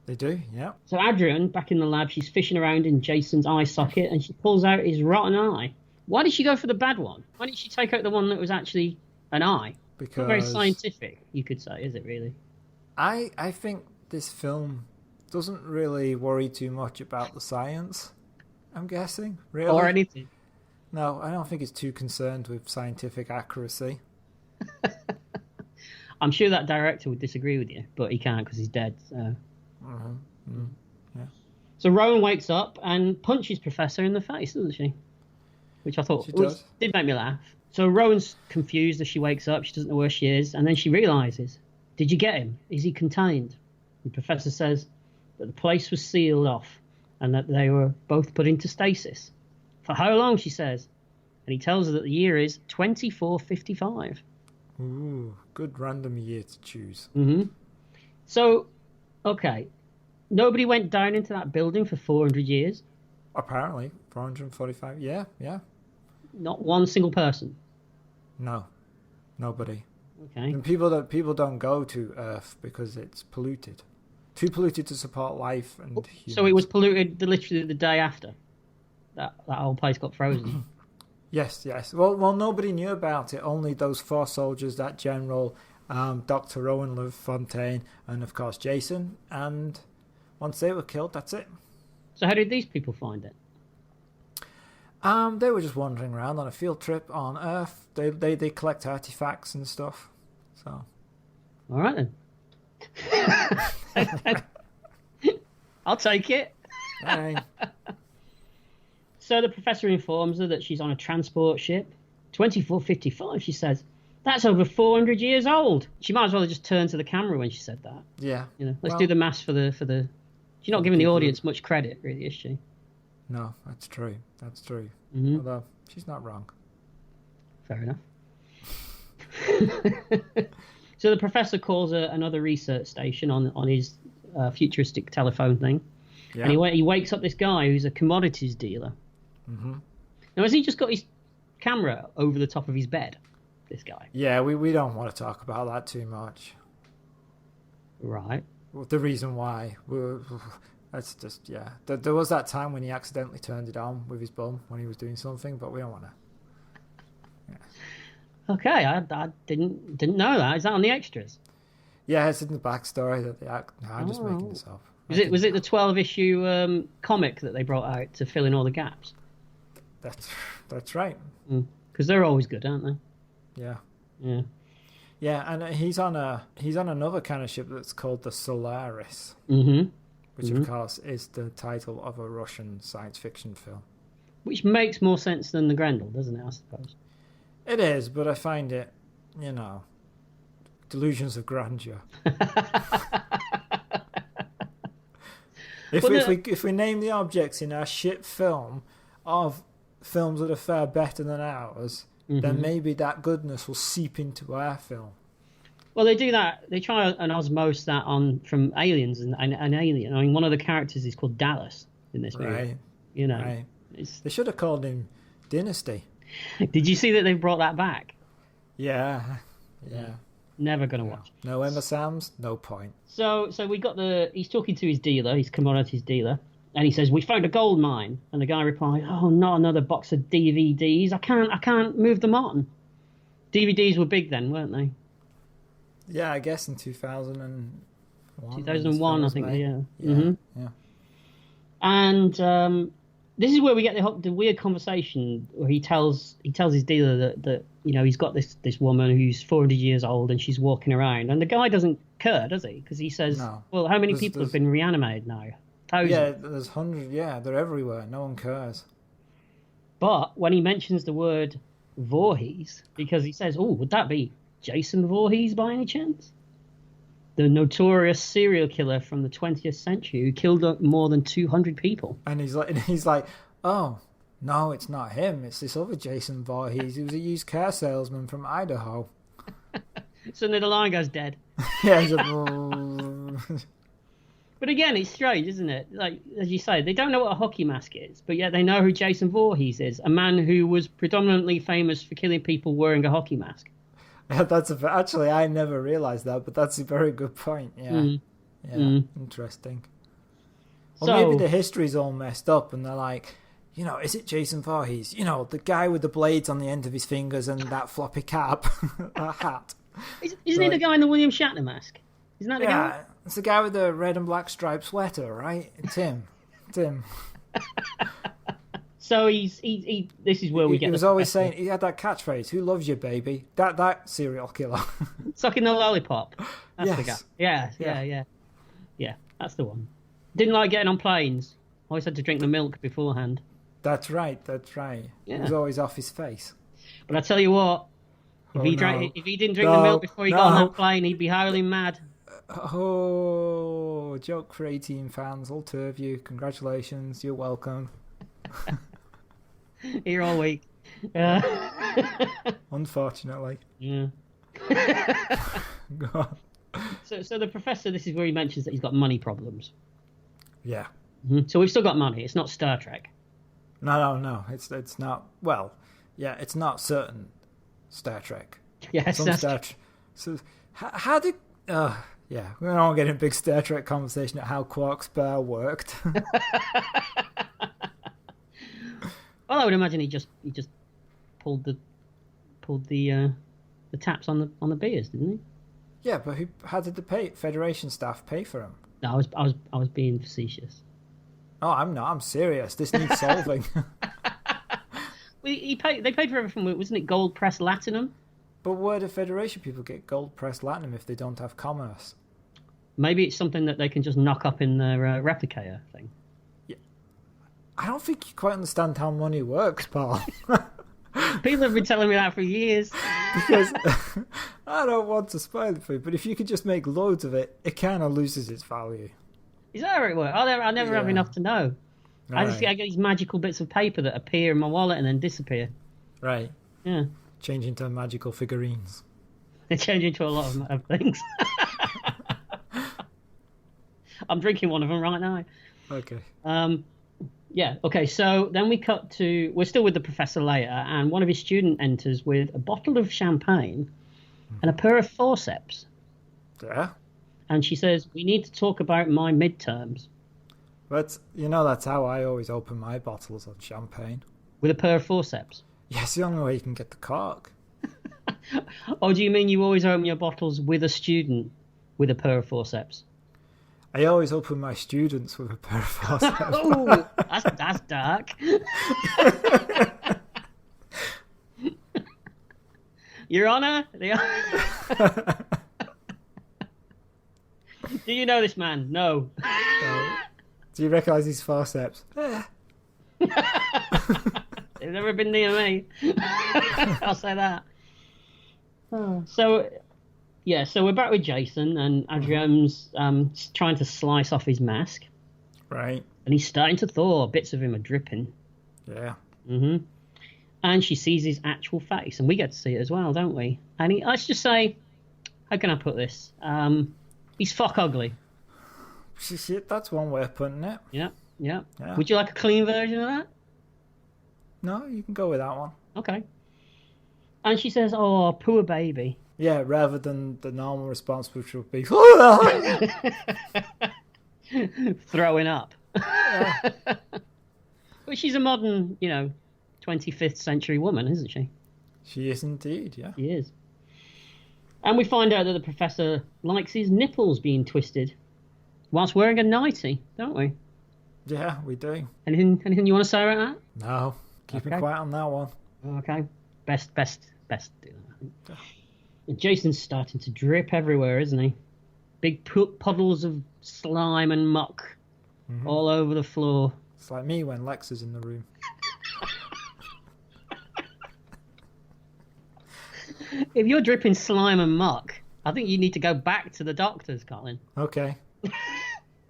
They do, yeah. So Adrian, back in the lab, she's fishing around in Jason's eye socket and she pulls out his rotten eye. Why did she go for the bad one? Why didn't she take out the one that was actually an eye? Because... Not very scientific, you could say, is it really? I think this film doesn't really worry too much about the science, I'm guessing. Really? Or anything. No, I don't think it's too concerned with scientific accuracy. I'm sure that director would disagree with you, but he can't because he's dead. So. Yeah. So Rowan wakes up and punches Professor in the face, doesn't she? Which I thought did make me laugh. So Rowan's confused as she wakes up. She doesn't know where she is. And then she realises, did you get him? Is he contained? And Professor says that the place was sealed off and that they were both put into stasis. For how long, she says. And he tells her that the year is 2455. Ooh, good random year to choose. Mm-hmm. So, okay. Nobody went down into that building for 400 years? Apparently. 445, yeah. Not one single person? No. Nobody. Okay. And people don't go to Earth because it's polluted. Too polluted to support life and humans. So it was polluted literally the day after that whole place got frozen? Yes. Well, nobody knew about it. Only those 4 soldiers, that general, Dr. Owen LaFontaine, and of course Jason. And once they were killed, that's it. So how did these people find it? They were just wandering around on a field trip on Earth. They collect artifacts and stuff. So. All right then. I'll take it. Hey. So the professor informs her that she's on a transport ship. 2455, she says. That's over 400 years old. She might as well have just turned to the camera when she said that. Yeah. Let's do the maths for the. She's not giving the audience much credit, really, is she? No, that's true. Mm-hmm. Although she's not wrong. Fair enough. So the professor calls another research station on his futuristic telephone thing, and he wakes up this guy who's a commodities dealer. Mm-hmm. Now, has he just got his camera over the top of his bed? This guy. Yeah, we don't want to talk about that too much. Right. Well, the reason why. That's just, yeah. There was that time when he accidentally turned it on with his bum when he was doing something, but we don't want to. Yeah. Okay, I didn't know that. Is that on the extras? Yeah, it's in the backstory that they act. No, I'm just making this up. Was it the 12-issue comic that they brought out to fill in all the gaps? That's right. Because they're always good, aren't they? Yeah. Yeah, and he's on another kind of ship that's called the Solaris, which of course is the title of a Russian science fiction film. Which makes more sense than the Grendel, doesn't it? I suppose it is, but I find it, delusions of grandeur. If we name the objects in our shit film of films that are far better than ours, then maybe that goodness will seep into our film. Well, they do that. They try and osmose that on from Aliens and Alien. I mean, one of the characters is called Dallas in this movie. Right. You know, Right. They should have called him Dynasty. Did you see that they brought that back? Yeah. Yeah. Never gonna watch. No Emma Samms, no point. So we got he's talking to his dealer, his commodities dealer, and he says, "We found a gold mine." And the guy replied, "Oh, not another box of DVDs. I can't move them on." DVDs were big then, weren't they? Yeah, I guess in 2001. 2001, I think. Yeah. Yeah. And this is where we get the weird conversation where he tells his dealer that you know he's got this woman who's 400 years old and she's walking around, and the guy doesn't care, does he? Because he says, No. "Well, how many people have been reanimated now? Thousands." Yeah, there's hundreds. Yeah, they're everywhere. No one cares. But when he mentions the word Voorhees, because he says, "Oh, would that be Jason Voorhees by any chance? The notorious serial killer from the 20th century who killed more than 200 people." And he's like, oh, no, it's not him. It's this other Jason Voorhees. He was a used car salesman from Idaho. Suddenly the line goes dead. Yeah, he's like, But again, it's strange, isn't it? Like, as you say, they don't know what a hockey mask is, but yet they know who Jason Voorhees is, a man who was predominantly famous for killing people wearing a hockey mask. actually, I never realised that, but that's a very good point. Yeah. Interesting. Or So, maybe the history's all messed up and they're like, you know, is it Jason Voorhees? You know, the guy with the blades on the end of his fingers and that floppy cap, that hat. isn't he the guy in the William Shatner mask? Isn't that the guy? Yeah, it's the guy with the red and black striped sweater, right? It's him. So he this is where we get. He was always saying, he had that catchphrase, "Who loves you, baby?" That serial killer. Sucking the lollipop. That's the guy. Yes. Yeah, that's the one. Didn't like getting on planes. Always had to drink the milk beforehand. That's right. Yeah. He was always off his face. But I tell you what, if he didn't drink the milk before he got on that plane, he'd be howling mad. Oh, joke for 18 fans, all two of you. Congratulations, you're welcome. Here all week. Unfortunately. Yeah. Go on. So the professor, this is where he mentions that he's got money problems. Yeah. Mm-hmm. So we've still got money. It's not Star Trek. No. It's not. Well, yeah, it's not certain Star Trek. Yes. Some Star Trek. So how did? Yeah, we don't get in a big Star Trek conversation at how Quark's spell worked. Well, I would imagine he just pulled the taps on the beers, didn't he? Yeah, but how did the Federation staff pay for him? No, I was being facetious. Oh, I'm not. I'm serious. This needs solving. Well, they paid for everything. Wasn't it gold pressed latinum? But where do Federation people get gold pressed latinum if they don't have commerce? Maybe it's something that they can just knock up in their replicator thing. Yeah. I don't think you quite understand how money works, Paul. People have been telling me that for years. Because I don't want to spoil it for you, but if you could just make loads of it, it kind of loses its value. Is that how it works? I never have enough to know. I get these magical bits of paper that appear in my wallet and then disappear. Right. Yeah. Change into magical figurines. They change into a lot of things. I'm drinking one of them right now. Okay. Yeah, okay, so then we cut to... We're still with the professor later, and one of his students enters with a bottle of champagne and a pair of forceps. Yeah. And she says, "We need to talk about my midterms." But, that's how I always open my bottles of champagne. With a pair of forceps? Yes, the only way you can get the cork. Or do you mean you always open your bottles with a student with a pair of forceps? I always open my students with a pair of forceps. Oh, that's dark. Your Honour, do you know this man? No. Do you recognise these forceps? They've never been near me. I'll say that. So we're back with Jason, and Adrian's trying to slice off his mask. Right. And he's starting to thaw. Bits of him are dripping. Yeah. Mm-hmm. And she sees his actual face, and we get to see it as well, don't we? And let's just say, how can I put this? He's fuck ugly. Shit, that's one way of putting it. Yeah. Yeah. Would you like a clean version of that? No, you can go with that one. Okay. And she says, "Oh, poor baby." Yeah, rather than the normal response, which would be throwing up. But she's a modern, 25th century woman, isn't she? She is indeed, yeah. She is. And we find out that the professor likes his nipples being twisted whilst wearing a nightie, don't we? Yeah, we do. Anything you want to say about that? No, keep it quiet on that one. Okay. Best do that, I think. And Jason's starting to drip everywhere, isn't he? Big puddles of slime and muck all over the floor. It's like me when Lex is in the room. If you're dripping slime and muck, I think you need to go back to the doctors, Colin. Okay.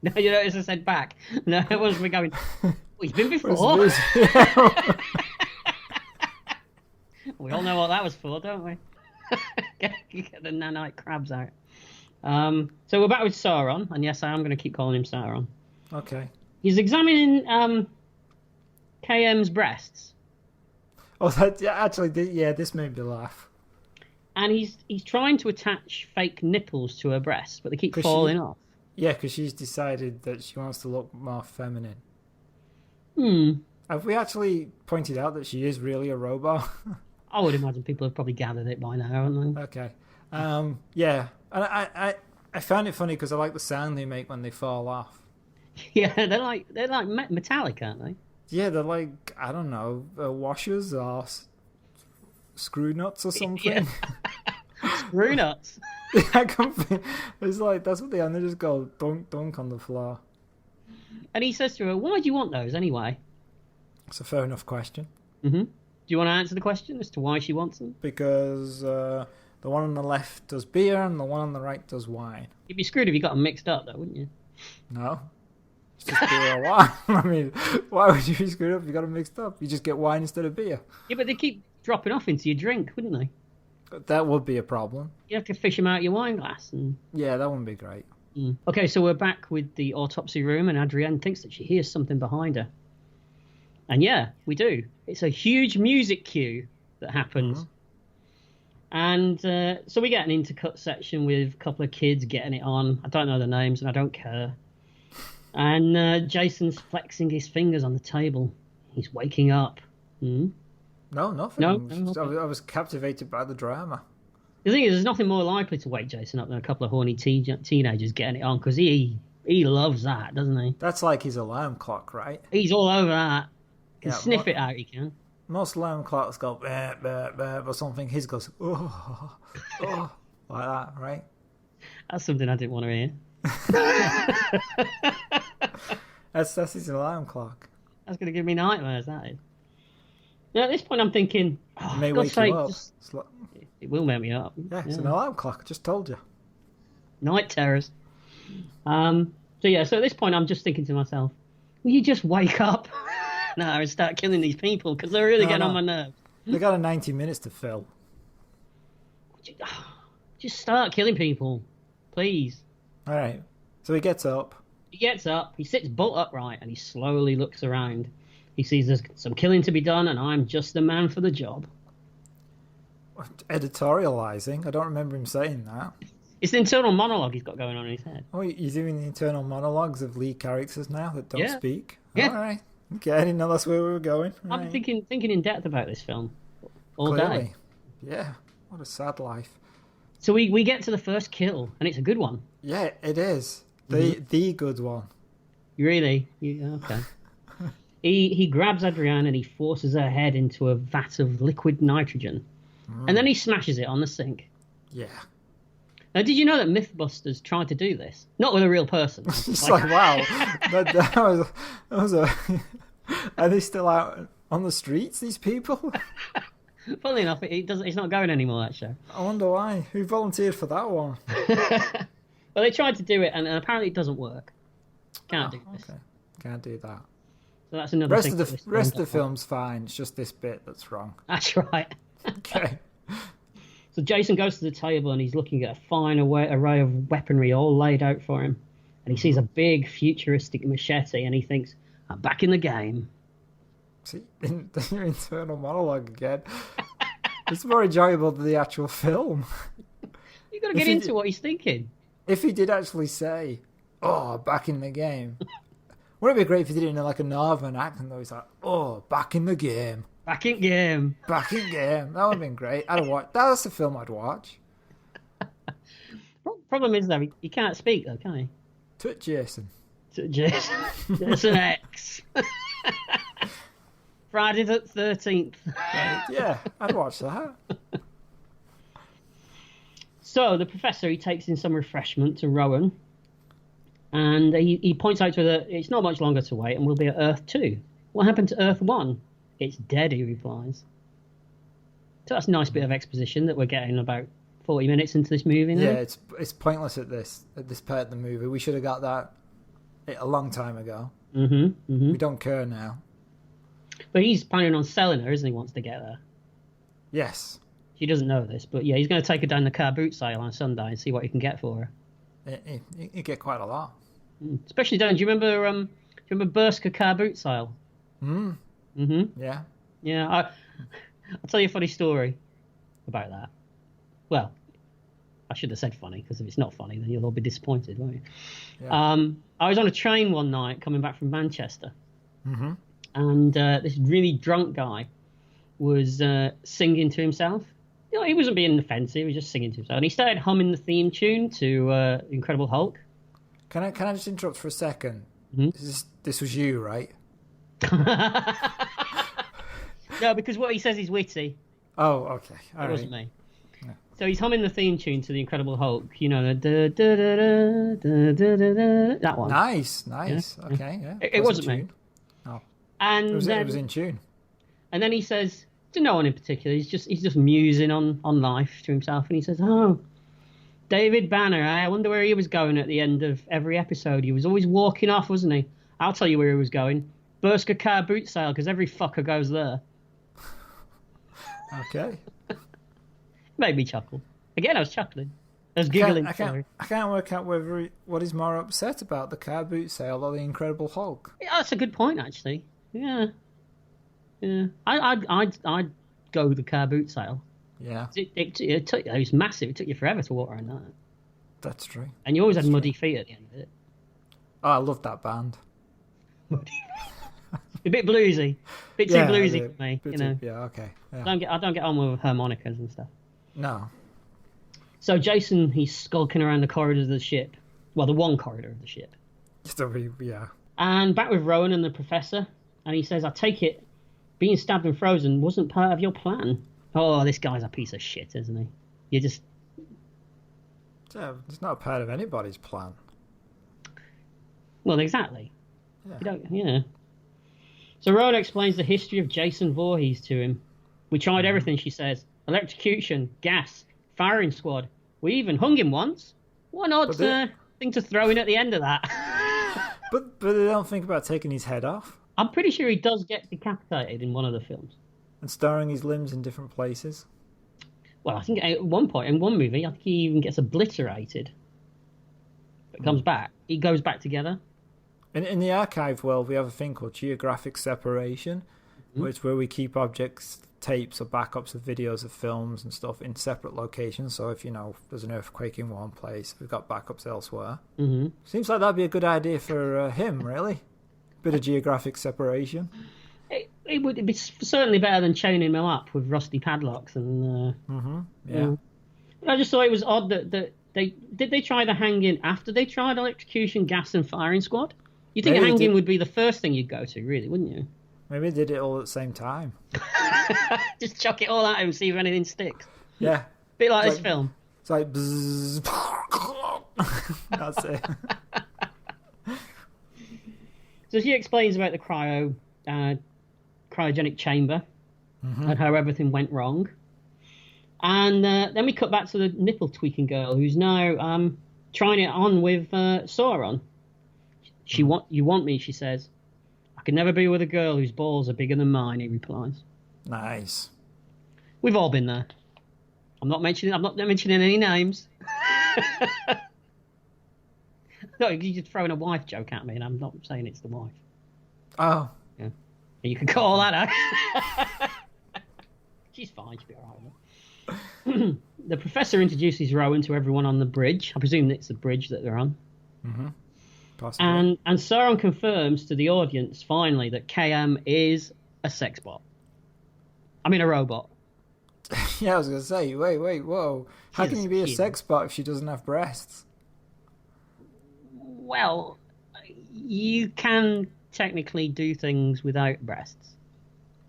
No, you notice I said back. No, everyone's been going, well, he's been before. We all know what that was for, don't we? get the nanite crabs out. So we're back with Sauron, and yes, I am going to keep calling him Sauron. Okay. He's examining KM's breasts. Oh, this made me laugh. And he's trying to attach fake nipples to her breasts, but they keep falling off. Yeah, because she's decided that she wants to look more feminine. Have we actually pointed out that she is really a robot? I would imagine people have probably gathered it by now, haven't they? Okay. Yeah. And I found it funny because I like the sound they make when they fall off. Yeah, they're like metallic, aren't they? Yeah, they're like, I don't know, washers or screw nuts or something. Yeah. Screw nuts. It's like, that's what they are. And they just go dunk, dunk on the floor. And he says to her, "Why do you want those anyway?" It's a fair enough question. Mm-hmm. Do you want to answer the question as to why she wants them? Because the one on the left does beer and the one on the right does wine. You'd be screwed if you got them mixed up, though, wouldn't you? No. It's just beer or wine. I mean, why would you be screwed up if you got them mixed up? You just get wine instead of beer. Yeah, but they keep dropping off into your drink, wouldn't they? That would be a problem. You have to fish them out of your wine glass. Yeah, that wouldn't be great. Okay, so we're back with the autopsy room, and Adrienne thinks that she hears something behind her. And yeah, we do. It's a huge music cue that happens. And so we get an intercut section with a couple of kids getting it on. I don't know the names, and I don't care. And Jason's flexing his fingers on the table. He's waking up. No, nothing. No? I was captivated by the drama. The thing is, there's nothing more likely to wake Jason up than a couple of horny teenagers getting it on, because he loves that, doesn't he? That's like his alarm clock, right? He's all over that. He can sniff it out, he can. Most alarm clocks go, bah, bah, bah, or something. His goes, oh, like that, right? That's something I didn't want to hear. That's his alarm clock. That's going to give me nightmares, that is. Now, at this point, I'm thinking, it may wake you up. It will wake me up. Yeah, it's an alarm clock. I just told you. Night terrors. So at this point, I'm just thinking to myself, will you just wake up now and start killing these people? Because they're really getting on my nerves. They got a 90 minutes to fill. Just start killing people, please. All right. So he gets up. He sits bolt upright, and he slowly looks around. He sees there's some killing to be done, and I'm just the man for the job. Editorializing? I don't remember him saying that. It's the internal monologue he's got going on in his head. Oh, you're doing the internal monologues of lead characters now that don't speak? Yeah. All right. Okay, I didn't know that's where we were going. I've been thinking in depth about this film all day. Yeah. What a sad life. So we get to the first kill, and it's a good one. Yeah, it is. The good one. Really? Okay. He grabs Adrienne and he forces her head into a vat of liquid nitrogen. And then he smashes it on the sink. Yeah. Now, did you know that Mythbusters tried to do this? Not with a real person. It's like, wow. that was a... Are they still out on the streets, these people? Funnily enough, it's not going anymore, that show. I wonder why. Who volunteered for that one? Well, they tried to do it, and apparently it doesn't work. Can't do this. Okay. Can't do that. So that's another thing. The rest of the film's fine. It's just this bit that's wrong. That's right. Okay. So Jason goes to the table and he's looking at a fine array of weaponry all laid out for him. And he sees a big futuristic machete and he thinks, I'm back in the game. See, your internal monologue again. It's more enjoyable than the actual film. You got to get into what he's thinking. If he did actually say, "Oh, back in the game," wouldn't it be great if he did it in like a northern accent? Though he's like, "Oh, back in the game, back in game, back in game." That would have been great. I'd watch. That's the film I'd watch. Problem is though, he can't speak though, can he? To it, Jason. Jason X. Friday the 13th. Yeah, I'd watch that. So the professor, he takes in some refreshment to Rowan, and he points out to her that it's not much longer to wait, and we'll be at Earth 2. What happened to Earth 1? It's dead, he replies. So that's a nice bit of exposition that we're getting about 40 minutes into this movie now. Yeah, it's pointless at this part of the movie. We should have got that a long time ago. We don't care now. But he's planning on selling her, isn't he, once they get there? Yes. She doesn't know this, but yeah, he's going to take her down the car boot sale on Sunday and see what he can get for her. You get quite a lot. Especially down, do you remember Berska car boot sale? Yeah. Yeah, I'll tell you a funny story about that. Well, I should have said funny, because if it's not funny, then you'll all be disappointed, won't you? Yeah. I was on a train one night coming back from Manchester, and this really drunk guy was singing to himself. You know, he wasn't being offensive, he was just singing to himself. And he started humming the theme tune to Incredible Hulk. Can I just interrupt for a second? This was you, right? No, because what he says is witty. Oh, okay. It wasn't me. No. So he's humming the theme tune to the Incredible Hulk. You know, the that one. Nice. Yeah. Okay, yeah. It wasn't me. Oh. And it was in tune. And then he says to no one in particular. He's just musing on life to himself, and he says, "Oh, David Banner. I wonder where he was going at the end of every episode. He was always walking off, wasn't he? I'll tell you where he was going. Berska car boot sale, because every fucker goes there." Okay. Made me chuckle. Again, I was chuckling. I was giggling. I can't work out what he's more upset about, the car boot sale or the Incredible Hulk. Yeah, that's a good point, actually. Yeah. I'd go with the car boot sale. Yeah. It was massive. It took you forever to walk around that. That's true. And you always had muddy feet at the end of it. Oh, I love that band. A bit bluesy. A bit too bluesy for me, you know. Yeah, okay. Yeah. I don't get on with harmonicas and stuff. No. So Jason, he's skulking around the corridors of the ship. Well, the one corridor of the ship. Yeah. And back with Rowan and the professor. And he says, I take it, being stabbed and frozen wasn't part of your plan. Oh, this guy's a piece of shit, isn't he? You just... Yeah, it's not part of anybody's plan. Well, exactly. Yeah. So Rowan explains the history of Jason Voorhees to him. We tried everything, she says. Electrocution, gas, firing squad. We even hung him once. What an odd thing to throw in at the end of that. But they don't think about taking his head off. I'm pretty sure he does get decapitated in one of the films. And storing his limbs in different places. Well, I think at one point, in one movie, I think he even gets obliterated. But comes back. He goes back together. In the archive world, we have a thing called geographic separation, which is where we keep objects, tapes or backups of videos of films and stuff in separate locations. So if, there's an earthquake in one place, we've got backups elsewhere. Seems like that'd be a good idea for him, really. Bit of geographic separation. It would be certainly better than chaining him up with rusty padlocks and... Yeah. I just thought it was odd that they try the hanging after they tried electrocution, gas and firing squad? You'd think hanging would be the first thing you'd go to, really, wouldn't you? Maybe they did it all at the same time. Just chuck it all at him and see if anything sticks. Yeah. Bit like this film. It's like... Bzzz. That's it. So she explains about the cryogenic chamber and how everything went wrong. And then we cut back to the nipple tweaking girl who's now trying it on with Sauron. You want me, she says. I can never be with a girl whose balls are bigger than mine, he replies. Nice. We've all been there. I'm not mentioning any names. No, you're just throwing a wife joke at me, and I'm not saying it's the wife. Oh. Yeah. You can cut all that out. She's fine. She'll be all right with it. The professor introduces Rowan to everyone on the bridge. I presume it's the bridge that they're on. Mm-hmm. Possibly. And Sauron confirms to the audience finally that KM is a sex bot. I mean, a robot. Yeah, I was going to say, wait, whoa. How can you be a sex bot if she doesn't have breasts? Well, you can technically do things without breasts,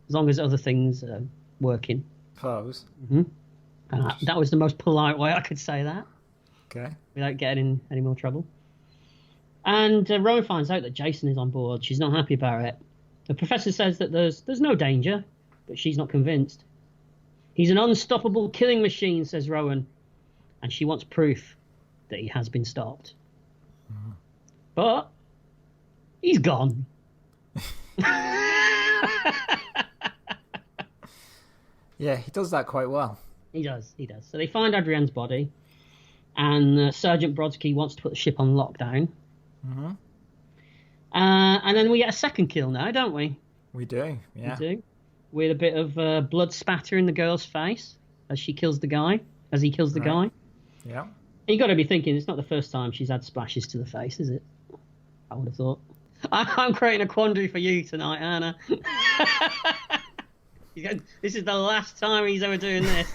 as long as other things are working. Suppose. Mm-hmm. That was the most polite way I could say that. Okay. Without getting in any more trouble. And Rowan finds out that Jason is on board. She's not happy about it. The professor says that there's no danger, but she's not convinced. He's an unstoppable killing machine, says Rowan, and she wants proof that he has been stopped. Mm-hmm. But he's gone. Yeah, he does that quite well. He does. So they find Adrienne's body, and Sergeant Brodsky wants to put the ship on lockdown. Mm-hmm. And then we get a second kill now, don't we? We do, yeah. We do. With a bit of blood spatter in the girl's face as he kills the guy. Yeah. And you got to be thinking, it's not the first time she's had splashes to the face, is it? I would have thought. I'm creating a quandary for you tonight, Anna. This is the last time he's ever doing this.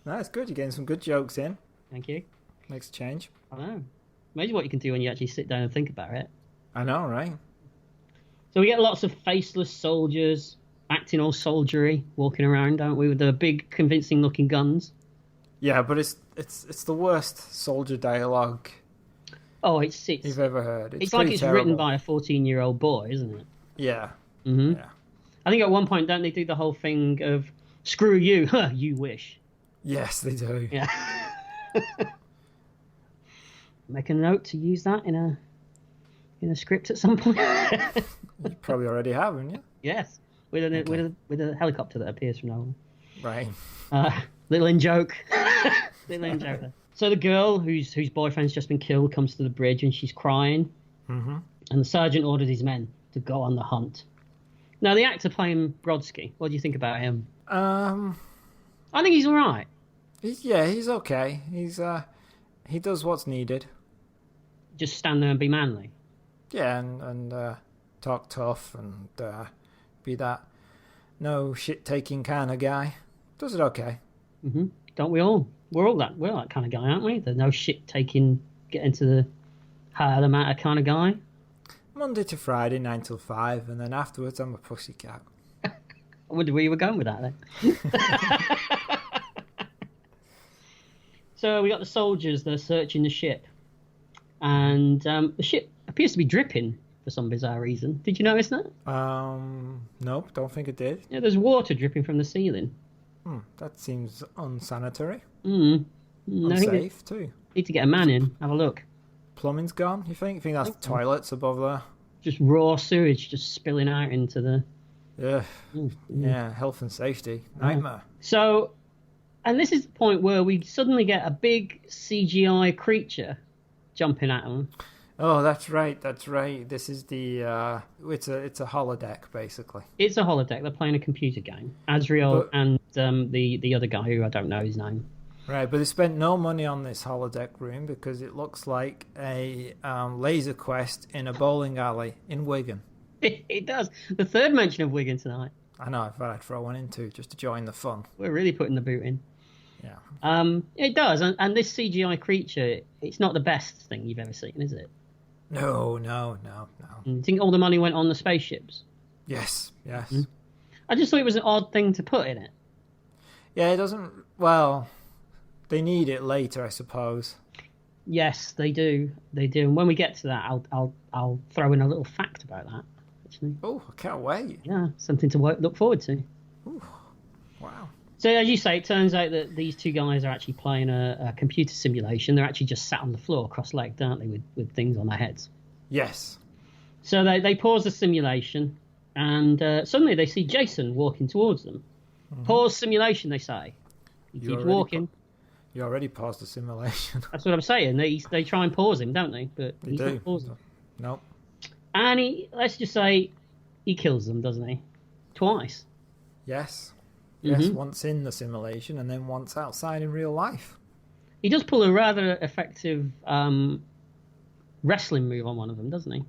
No, it's good. You're getting some good jokes in. Thank you. Makes a change. I know. Imagine what you can do when you actually sit down and think about it. I know, right? So we get lots of faceless soldiers acting all soldiery, walking around, don't we, with the big, convincing-looking guns. Yeah, but it's the worst soldier dialogue. Oh, it's you've ever heard. It's like it's terrible. Written by a 14-year-old boy, isn't it? Yeah. Mm-hmm. Yeah. I think at one point, don't they do the whole thing of "screw you"? Huh, you wish. Yes, they do. Yeah. Make a note to use that in a script at some point. You probably already have, haven't you? Yes, with a helicopter that appears from nowhere. Right. Little in joke. So the girl whose boyfriend's just been killed comes to the bridge and she's crying. Mm-hmm. And the sergeant ordered his men to go on the hunt. Now the actor playing Brodsky, what do you think about him? I think he's all right. He's okay. He does what's needed. Just stand there and be manly. Yeah, and talk tough and be that no shit taking kind of guy. Does it okay. Mm-hmm. Don't we all? We're that kind of guy, aren't we? The no shit taking, get into the higher matter kind of guy. Monday to Friday, 9 till 5, and then afterwards I'm a pussycat. I wonder where you were going with that then. So we got the soldiers, they're searching the ship. And the ship appears to be dripping for some bizarre reason. Did you notice that? Nope, don't think it did. Yeah, there's water dripping from the ceiling. That seems unsanitary. Unsafe too. Need to get a man in, have a look. Plumbing's gone, you think? You think that's the toilets above there? Just raw sewage just spilling out into the... Yeah, health and safety. Nightmare. So, and this is the point where we suddenly get a big CGI creature jumping at them. Oh, that's right. This is the... It's a holodeck, basically. It's a holodeck. They're playing a computer game. Azrael and the other guy who I don't know his name. Right, but they spent no money on this holodeck room because it looks like a laser quest in a bowling alley in Wigan. It does. The third mention of Wigan tonight. I know, I thought I'd throw one in too, just to join the fun. We're really putting the boot in. Yeah. It does, and this CGI creature, it's not the best thing you've ever seen, is it? No. You think all the money went on the spaceships? Yes. Mm-hmm. I just thought it was an odd thing to put in it. Yeah, it doesn't... Well, they need it later, I suppose. Yes, they do. And when we get to that, I'll throw in a little fact about that. Actually. Oh, I can't wait. Yeah, something to look forward to. Ooh, wow. So as you say, it turns out that these two guys are actually playing a computer simulation. They're actually just sat on the floor, cross-legged, aren't they, with things on their heads? Yes. So they pause the simulation, And suddenly they see Jason walking towards them. Pause simulation, they say. He keeps walking. You already paused the simulation. That's what I'm saying. They try and pause him, don't they? But They he's do. not pausing. Nope. And let's just say, he kills them, doesn't he? Twice. Yes. Yes, once in the simulation and then once outside in real life. He does pull a rather effective wrestling move on one of them, doesn't he?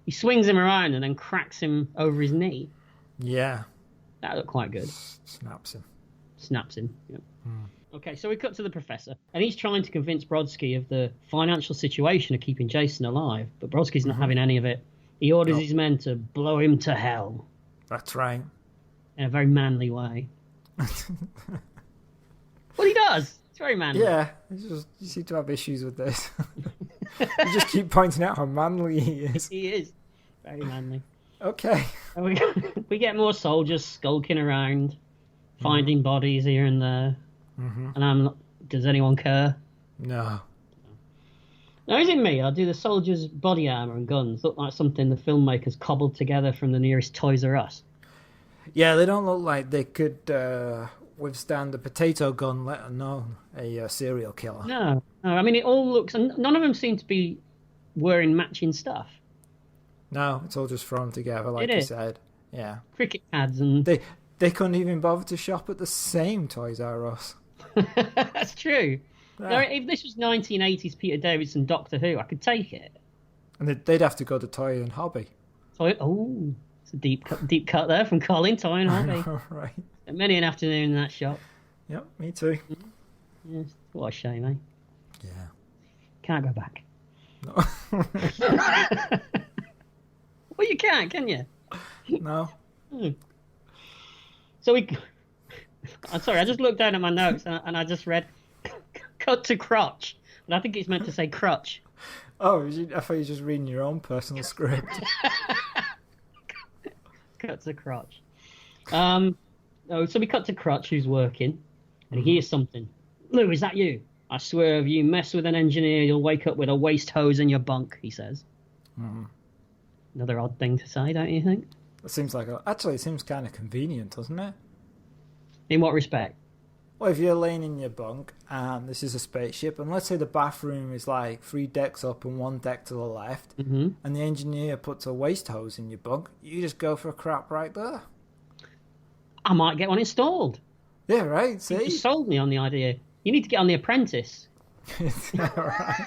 He swings him around and then cracks him over his knee. Yeah. That looked quite good. Snaps him. Yep. Okay, so we cut to the professor, and he's trying to convince Brodsky of the financial situation of keeping Jason alive, but Brodsky's not having any of it. He orders his men to blow him to hell. That's right. In a very manly way. Well, he does. It's very manly. Yeah, you seem to have issues with this. You just keep pointing out how manly he is. He is. Very manly. Okay. And we get more soldiers skulking around, finding bodies here and there. And does anyone care? No. Now, is it me, or do the soldiers' body armour and guns look like something the filmmakers cobbled together from the nearest Toys R Us? Yeah, they don't look like they could withstand a potato gun, let alone a serial killer. No. I mean, it all looks... And none of them seem to be wearing matching stuff. No, it's all just thrown together, like you said. Yeah. Cricket pads and... They couldn't even bother to shop at the same Toys R Us. That's true. Yeah. Now, if this was 1980s Peter Davidson Doctor Who, I could take it. And they'd have to go to Toy and Hobby. It's a deep cut there from Colin, Toy and Hobby. Right. Many an afternoon in that shop. Yep, me too. Yes, what a shame, eh? Yeah. Can't go back. No. Well, you can't, can you? No. So I'm sorry, I just looked down at my notes and I just read cut to crotch. But I think it's meant to say crutch. Oh, I thought you were just reading your own personal script. Cut to crotch. So we cut to Crutch, who's working, and he hears something. Lou, is that you? I swear if you mess with an engineer, you'll wake up with a waste hose in your bunk, he says. Another odd thing to say, don't you think? It seems it seems kind of convenient, doesn't it? In what respect? Well, if you're laying in your bunk and this is a spaceship, and let's say the bathroom is like 3 decks up and 1 deck to the left, and the engineer puts a waste hose in your bunk, you just go for a crap right there. I might get one installed. Yeah, right. See? You just sold me on the idea. You need to get on The Apprentice. Right.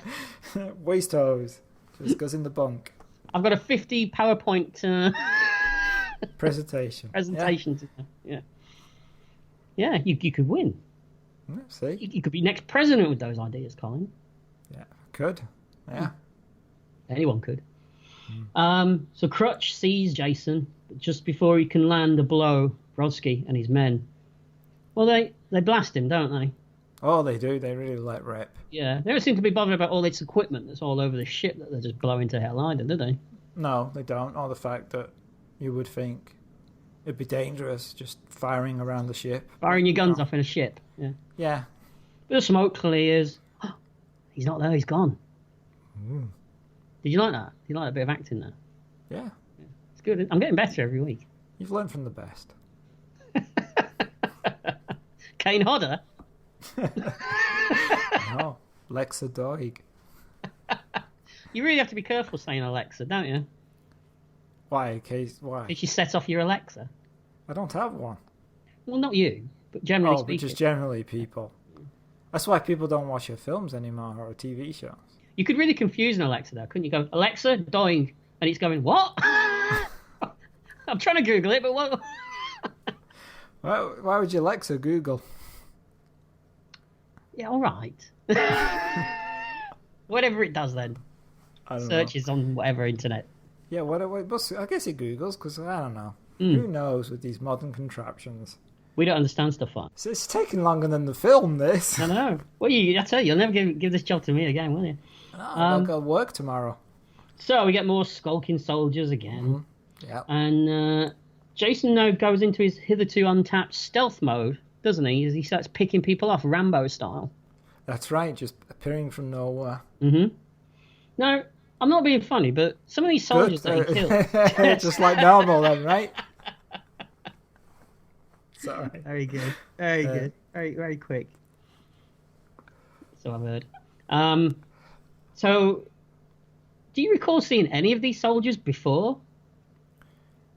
Waste hose. Just goes in the bunk. I've got a 50 PowerPoint presentation. Yeah, you could win. Yeah, see? You could be next president with those ideas, Colin. Yeah, could. Yeah. Anyone could. So Crutch sees Jason, but just before he can land a blow, Brodsky and his men, well, they blast him, don't they? Oh, they do. They really let rip. Yeah, they don't seem to be bothered about all this equipment that's all over the ship that they're just blowing to hell either, do they? No, they don't. Or the fact that you would think it'd be dangerous just firing around the ship. Firing your guns off in a ship, yeah. Yeah. Bit of smoke clears. Oh, he's not there, he's gone. Did you like that? Did you like a bit of acting there? Yeah. It's good. I'm getting better every week. You've learned from the best. Kane Hodder? No, Lexa Doig. You really have to be careful saying Alexa, don't you? Why? Why? Did you set off your Alexa? I don't have one. Well, not you, but generally speaking. But just generally people. That's why people don't watch your films anymore or TV shows. You could really confuse an Alexa, though, couldn't you? Go, Alexa, Doig, and it's going, what? I'm trying to Google it, but what? Why would you Alexa Google? Yeah, all right. Whatever it does then. I don't Searches on whatever internet. Yeah, I guess it Googles, because I don't know. Who knows with these modern contraptions? We don't understand stuff like So it's taking longer than the film, this. I know. Well, I tell you, you'll never give this job to me again, will you? No, I'll go work tomorrow. So we get more skulking soldiers again. Yeah. And Jason now goes into his hitherto untapped stealth mode, doesn't he? As he starts picking people off Rambo style. That's right, just appearing from nowhere. Now, I'm not being funny, but some of these soldiers that he killed... Just like normal then, right? Sorry. Very good. Very good. Very, very quick. So I've heard. So, do you recall seeing any of these soldiers before?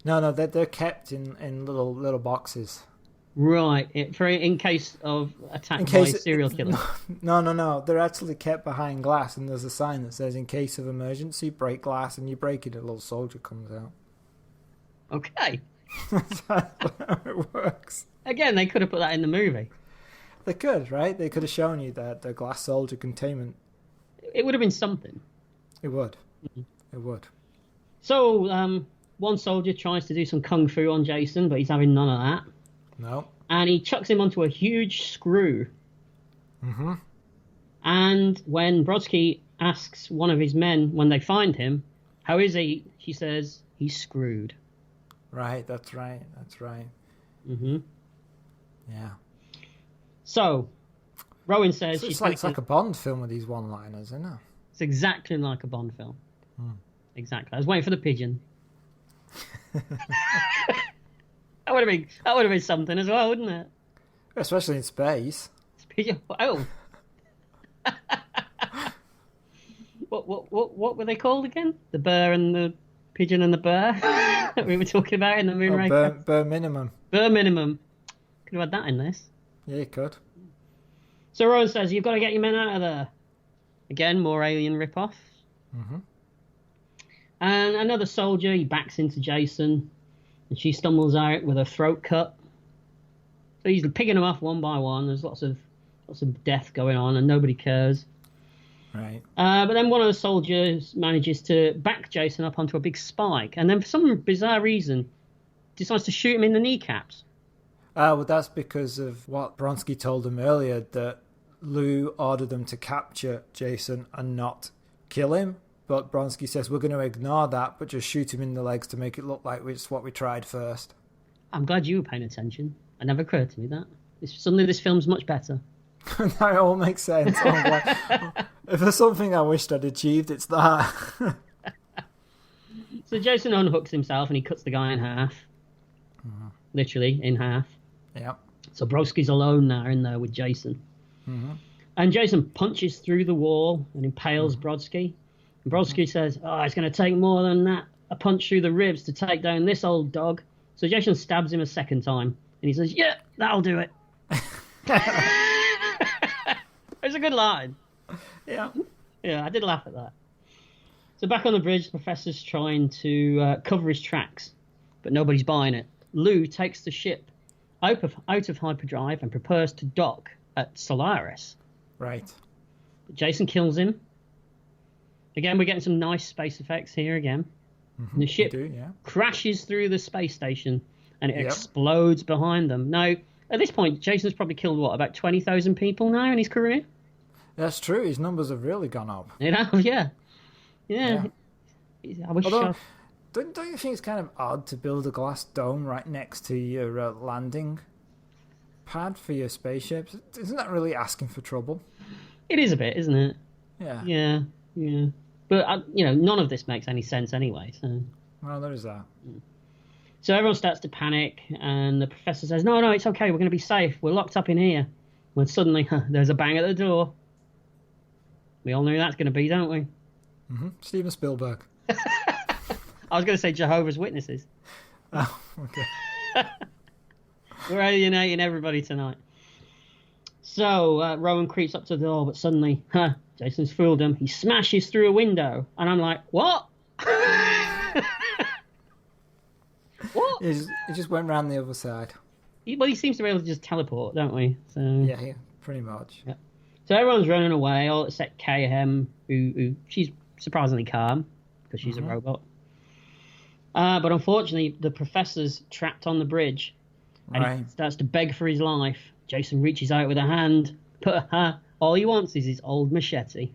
No, they're kept in little boxes. Right, in case of attack by serial killers. No. They're actually kept behind glass, and there's a sign that says, "In case of emergency, break glass." And you break it, a little soldier comes out. Okay. That's how it works. Again, they could have put that in the movie. They could, right? They could have shown you that the glass soldier containment. It would have been something. It would. It would. So, one soldier tries to do some kung fu on Jason, but he's having none of that. No. And he chucks him onto a huge screw. Mm-hmm. And when Brodsky asks one of his men when they find him, how is he? He says, he's screwed. Right, that's right. Mm-hmm. Yeah. So, Rowan says... It's like a Bond film with these one-liners, isn't it? It's exactly like a Bond film. Exactly. I was waiting for the pigeon. That would have been something as well, wouldn't it? Especially in space. Pigeon. Oh. What were they called again? The bear and the pigeon and the bear that we were talking about in the Moonraker. Bear minimum. Bear minimum. Could have had that in this. Yeah, you could. So Rowan says, "You've got to get your men out of there." Again, more alien rip-off. Mm-hmm. And another soldier, he backs into Jason, and she stumbles out with her throat cut. So he's picking them off one by one. There's lots of death going on, and nobody cares. Right. But then one of the soldiers manages to back Jason up onto a big spike, and then for some bizarre reason, decides to shoot him in the kneecaps. Well, that's because of what Bronsky told him earlier, that Lou ordered them to capture Jason and not kill him. But Bronsky says, we're going to ignore that, but just shoot him in the legs to make it look like it's what we tried first. I'm glad you were paying attention. It never occurred to me that. Suddenly this film's much better. That all makes sense. If there's something I wished I'd achieved, it's that. So Jason unhooks himself and he cuts the guy in half. Mm-hmm. Literally, in half. Yep. So Brodsky's alone now in there with Jason. Mm-hmm. And Jason punches through the wall and impales Brodsky. And Brodsky says, it's going to take more than that. A punch through the ribs to take down this old dog. So Jason stabs him a second time. And he says, yeah, that'll do it. It's a good line. Yeah. Yeah, I did laugh at that. So back on the bridge, the professor's trying to cover his tracks. But nobody's buying it. Lou takes the ship out of hyperdrive and prepares to dock at Solaris. Right. But Jason kills him. Again, we're getting some nice space effects here again. Mm-hmm. The ship crashes through the space station and it explodes behind them. Now, at this point, Jason's probably killed, about 20,000 people now in his career? That's true. His numbers have really gone up. They have, yeah. I wish. Although, don't you think it's kind of odd to build a glass dome right next to your landing pad for your spaceships? Isn't that really asking for trouble? It is a bit, isn't it? Yeah. Yeah. But, none of this makes any sense anyway. So. Well, there is that. So everyone starts to panic, and the professor says, no, it's okay, we're going to be safe. We're locked up in here. When suddenly, there's a bang at the door. We all know who that's going to be, don't we? Mm-hmm. Steven Spielberg. I was going to say Jehovah's Witnesses. Oh, okay. We're alienating everybody tonight. So Rowan creeps up to the door, but suddenly, Jason's fooled him. He smashes through a window, and I'm like, what? What? He just went round the other side. He seems to be able to just teleport, don't we? So yeah, pretty much. Yeah. So everyone's running away, all except Kahem, who she's surprisingly calm because she's a robot. But unfortunately, the professor's trapped on the bridge, and he starts to beg for his life. Jason reaches out with a hand, but all he wants is his old machete.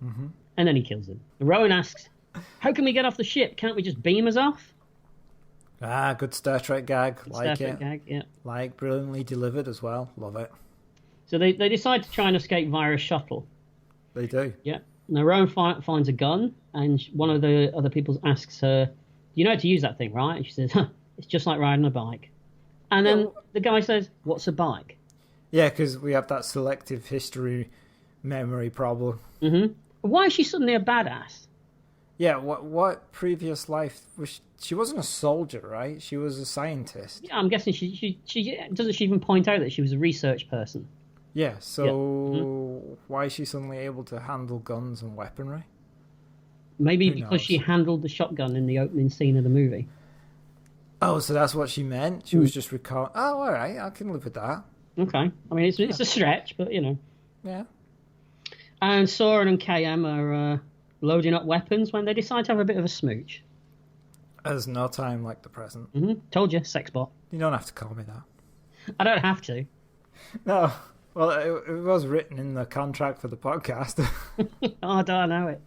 Mm-hmm. And then he kills him. And Rowan asks, how can we get off the ship? Can't we just beam us off? Good Star Trek gag. Star Trek gag, yeah. Like, brilliantly delivered as well. Love it. So they decide to try and escape via a shuttle. They do. Yeah. Now Rowan finds a gun, and one of the other people asks her, "You know how to use that thing, right?" And she says, "It's just like riding a bike." And then the guy says, "What's a bike?" Yeah, because we have that selective history memory problem. Mm-hmm. Why is she suddenly a badass? Yeah, what previous life was she wasn't a soldier, right? She was a scientist. Yeah, I'm guessing she doesn't she even point out that she was a research person? Yeah, so why is she suddenly able to handle guns and weaponry? Maybe Who because knows? she handled the shotgun in the opening scene of the movie. Oh, so that's what she meant? She was just recalling... Oh, all right, I can live with that. Okay. I mean, it's a stretch, but, you know. Yeah. And Soren and KM are loading up weapons when they decide to have a bit of a smooch. There's no time like the present. Mm-hmm. Told you, sex bot. You don't have to call me that. I don't have to. No. Well, it was written in the contract for the podcast. Oh, don't know it.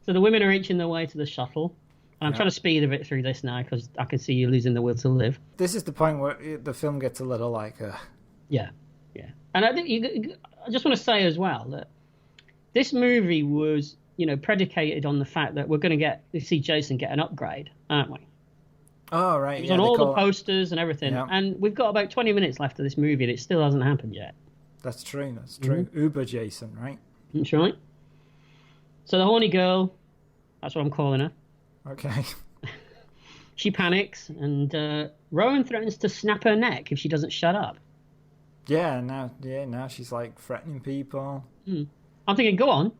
So the women are inching their way to the shuttle. And I'm trying to speed a bit through this now because I can see you losing the will to live. This is the point where the film gets a little like... Yeah. And I think I just want to say as well that this movie was, predicated on the fact that we're going to see Jason get an upgrade, aren't we? Oh, right. It was on all the posters and everything. Yeah. And we've got about 20 minutes left of this movie and it still hasn't happened yet. That's true. Mm-hmm. Uber Jason, right? That's right. So the horny girl, that's what I'm calling her. Okay. She panics and Rowan threatens to snap her neck if she doesn't shut up. Yeah, now she's like threatening people. I'm thinking, go on.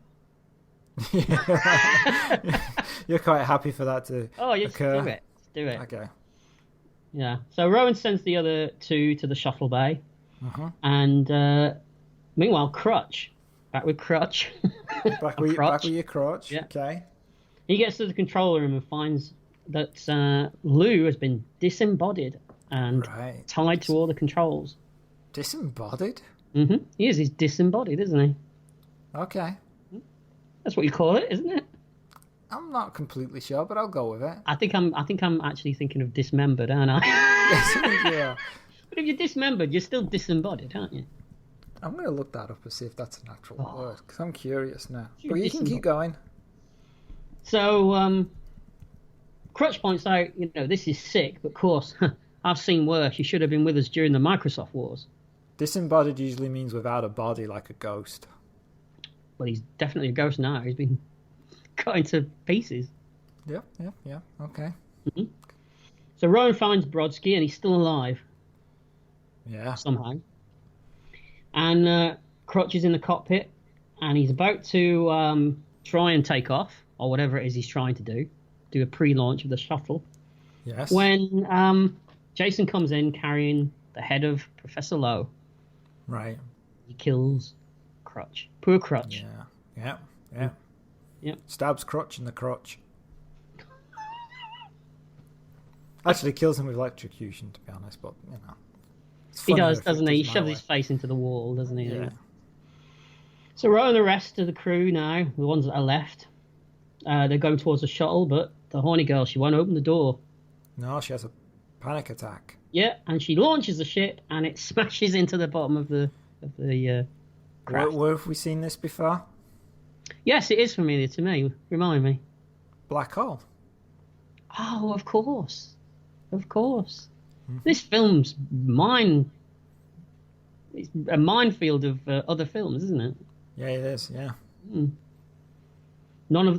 You're quite happy for that to occur. Do it. Okay. Yeah. So Rowan sends the other two to the shuttle bay. And meanwhile, Crutch. Back with Crutch. Back with your crotch. Yeah. Okay. He gets to the control room and finds that Lou has been disembodied and tied to all the controls. Disembodied? Mm-hmm. He's disembodied, isn't he? Okay. That's what you call it, isn't it? I'm not completely sure, but I'll go with it. I think I'm actually thinking of dismembered, aren't I? Yes, yeah. But if you're dismembered, you're still disembodied, aren't you? I'm going to look that up and see if that's an actual word, because I'm curious now. But you can keep going. So, Crutch points out, this is sick, but of course, I've seen worse. You should have been with us during the Microsoft Wars. Disembodied usually means without a body, like a ghost. Well, he's definitely a ghost now. He's been cut into pieces. Yeah, okay. Mm-hmm. So Rowan finds Brodsky, and he's still alive. Yeah. Somehow. And Crutch is in the cockpit, and he's about to try and take off, or whatever it is he's trying to do a pre-launch of the shuttle. Yes. When Jason comes in carrying the head of Professor Lowe. Right. He kills Crutch. Poor Crutch. Yeah. Yep. Stabs Crutch in the crotch. Actually kills him with electrocution, to be honest, but, He does, doesn't he? He shoves his face into the wall, doesn't he? Yeah. So Rowan and the rest of the crew now, the ones that are left, they're going towards the shuttle, but the horny girl, she won't open the door. No, she has a panic attack. Yeah, and she launches the ship, and it smashes into the bottom of the craft. Where have we seen this before? Yes, it is familiar to me. Remind me. Black hole. Oh, of course. Mm-hmm. This film's it's a minefield of other films, isn't it? Yeah, it is, yeah.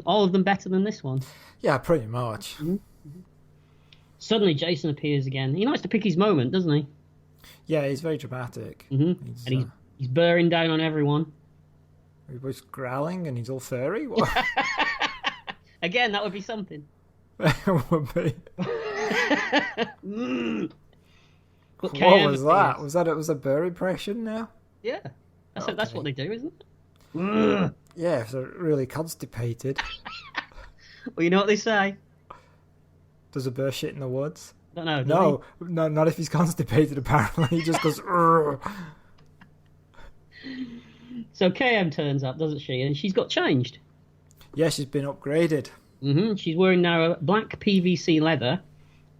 All of them better than this one. Yeah, pretty much. Mm-hmm. Suddenly Jason appears again. He likes to pick his moment, doesn't he? Yeah, he's very dramatic. Mm-hmm. He's bearing down on everyone. He was growling and he's all furry? Again, that would be something. It would be. What was that? Was a bird impression now? Yeah. That's what they do, isn't it? Yeah, if they're really constipated. Well, you know what they say? Does a bear shit in the woods? Don't know. No, not if he's constipated, apparently. He just goes... So KM turns up, doesn't she? And she's got changed. Yeah, she's been upgraded. Mm-hmm. She's wearing now a black PVC leather,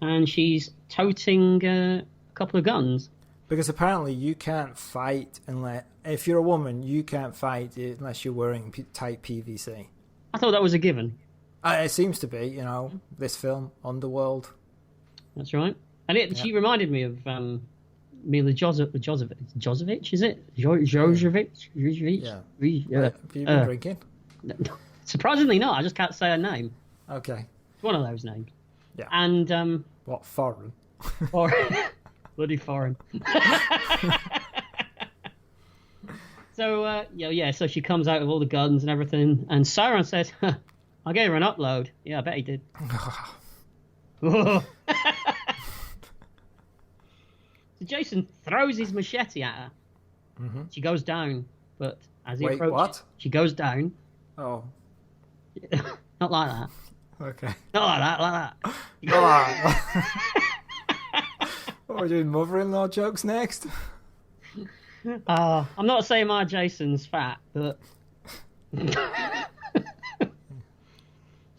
and she's toting a couple of guns. Because apparently you can't fight unless... If you're a woman, you can't fight unless you're wearing tight PVC. I thought that was a given. It seems to be, this film, Underworld. That's right. And she reminded me of Mila Jovovich, is it? Jovovich? Yeah. Have you been drinking? Surprisingly not. I just can't say her name. Okay. It's one of those names. Yeah. And... What, foreign? Bloody foreign. So, so she comes out with all the guns and everything, and Sauron says, I gave her an upload. Yeah, I bet he did. So Jason throws his machete at her. Mm-hmm. She goes down, but as he approaches, what? She goes down. Oh. Not like that. Okay. Not like that, like that. Not like that. What, we're doing mother-in-law jokes next? I'm not saying my Jason's fat, but...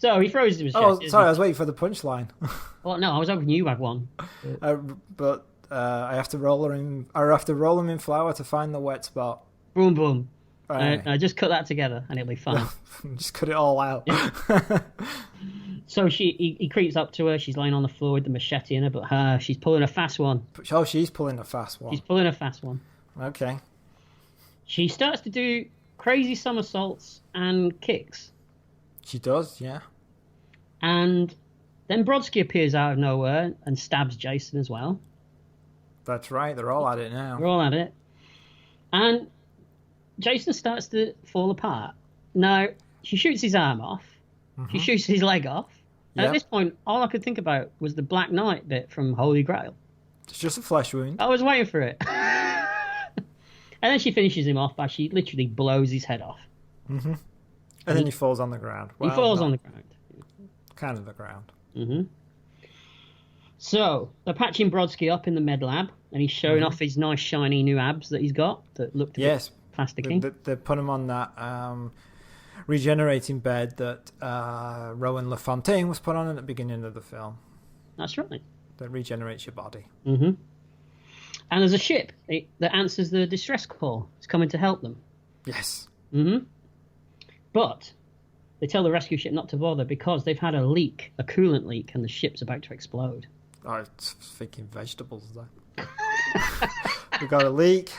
So he throws his machete. Oh, sorry, I was waiting for the punchline. Well, no, I was hoping you had one. But I have to roll him in flour to find the wet spot. Boom, boom. Right. I just cut that together and it'll be fine. Just cut it all out. Yeah. So he creeps up to her. She's laying on the floor with the machete in her, but she's pulling a fast one. Oh, she's pulling a fast one. She's pulling a fast one. Okay. She starts to do crazy somersaults and kicks. She does, yeah. And then Brodsky appears out of nowhere and stabs Jason as well. That's right, they're all at it now. They're all at it. And Jason starts to fall apart. Now, she shoots his arm off. Mm-hmm. She shoots his leg off. And at this point, all I could think about was the Black Knight bit from Holy Grail. It's just a flesh wound. I was waiting for it. And then she finishes him off by she literally blows his head off. Mm-hmm. And then he falls on the ground. Well, he falls on the ground. Kind of the ground. Mm-hmm. So, they're patching Brodsky up in the med lab, and he's showing off his nice, shiny new abs that he's got that looked a bit plasticky. They put him on that regenerating bed that Rowan LaFontaine was put on at the beginning of the film. That's right. That regenerates your body. Mm-hmm. And there's a ship that answers the distress call. It's coming to help them. Yes. Mm-hmm. But they tell the rescue ship not to bother because they've had a leak, a coolant leak, and the ship's about to explode. Oh, it's thinking vegetables there. We've got a leak,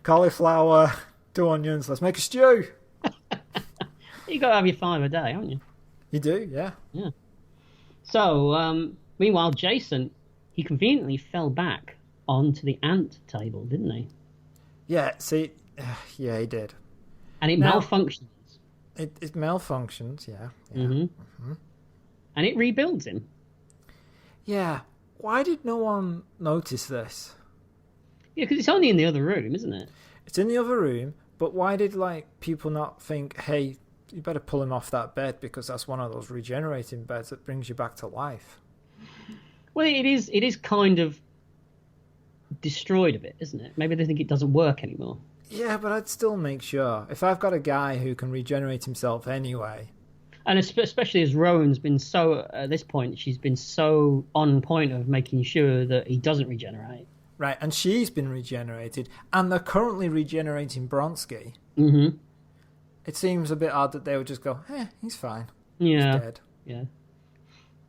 cauliflower, 2 onions. Let's make a stew. You got to have your 5 a day, haven't you? You do, yeah. Yeah. So, meanwhile, Jason, he conveniently fell back onto the ant table, didn't he? Yeah, see, yeah, he did. And it malfunctions. It malfunctions, yeah. Mm-hmm. Mm-hmm. And it rebuilds him. Yeah. Why did no one notice this? Yeah, because it's only in the other room, isn't it? It's in the other room, but why did people not think, hey, you better pull him off that bed because that's one of those regenerating beds that brings you back to life? Well, it is kind of destroyed a bit, isn't it? Maybe they think it doesn't work anymore. Yeah, but I'd still make sure. If I've got a guy who can regenerate himself anyway... And especially as Rowan's been so, at this point, she's been so on point of making sure that he doesn't regenerate. Right, and she's been regenerated, and they're currently regenerating Bronsky. Mm-hmm. It seems a bit odd that they would just go, he's fine. Yeah. He's dead. Yeah.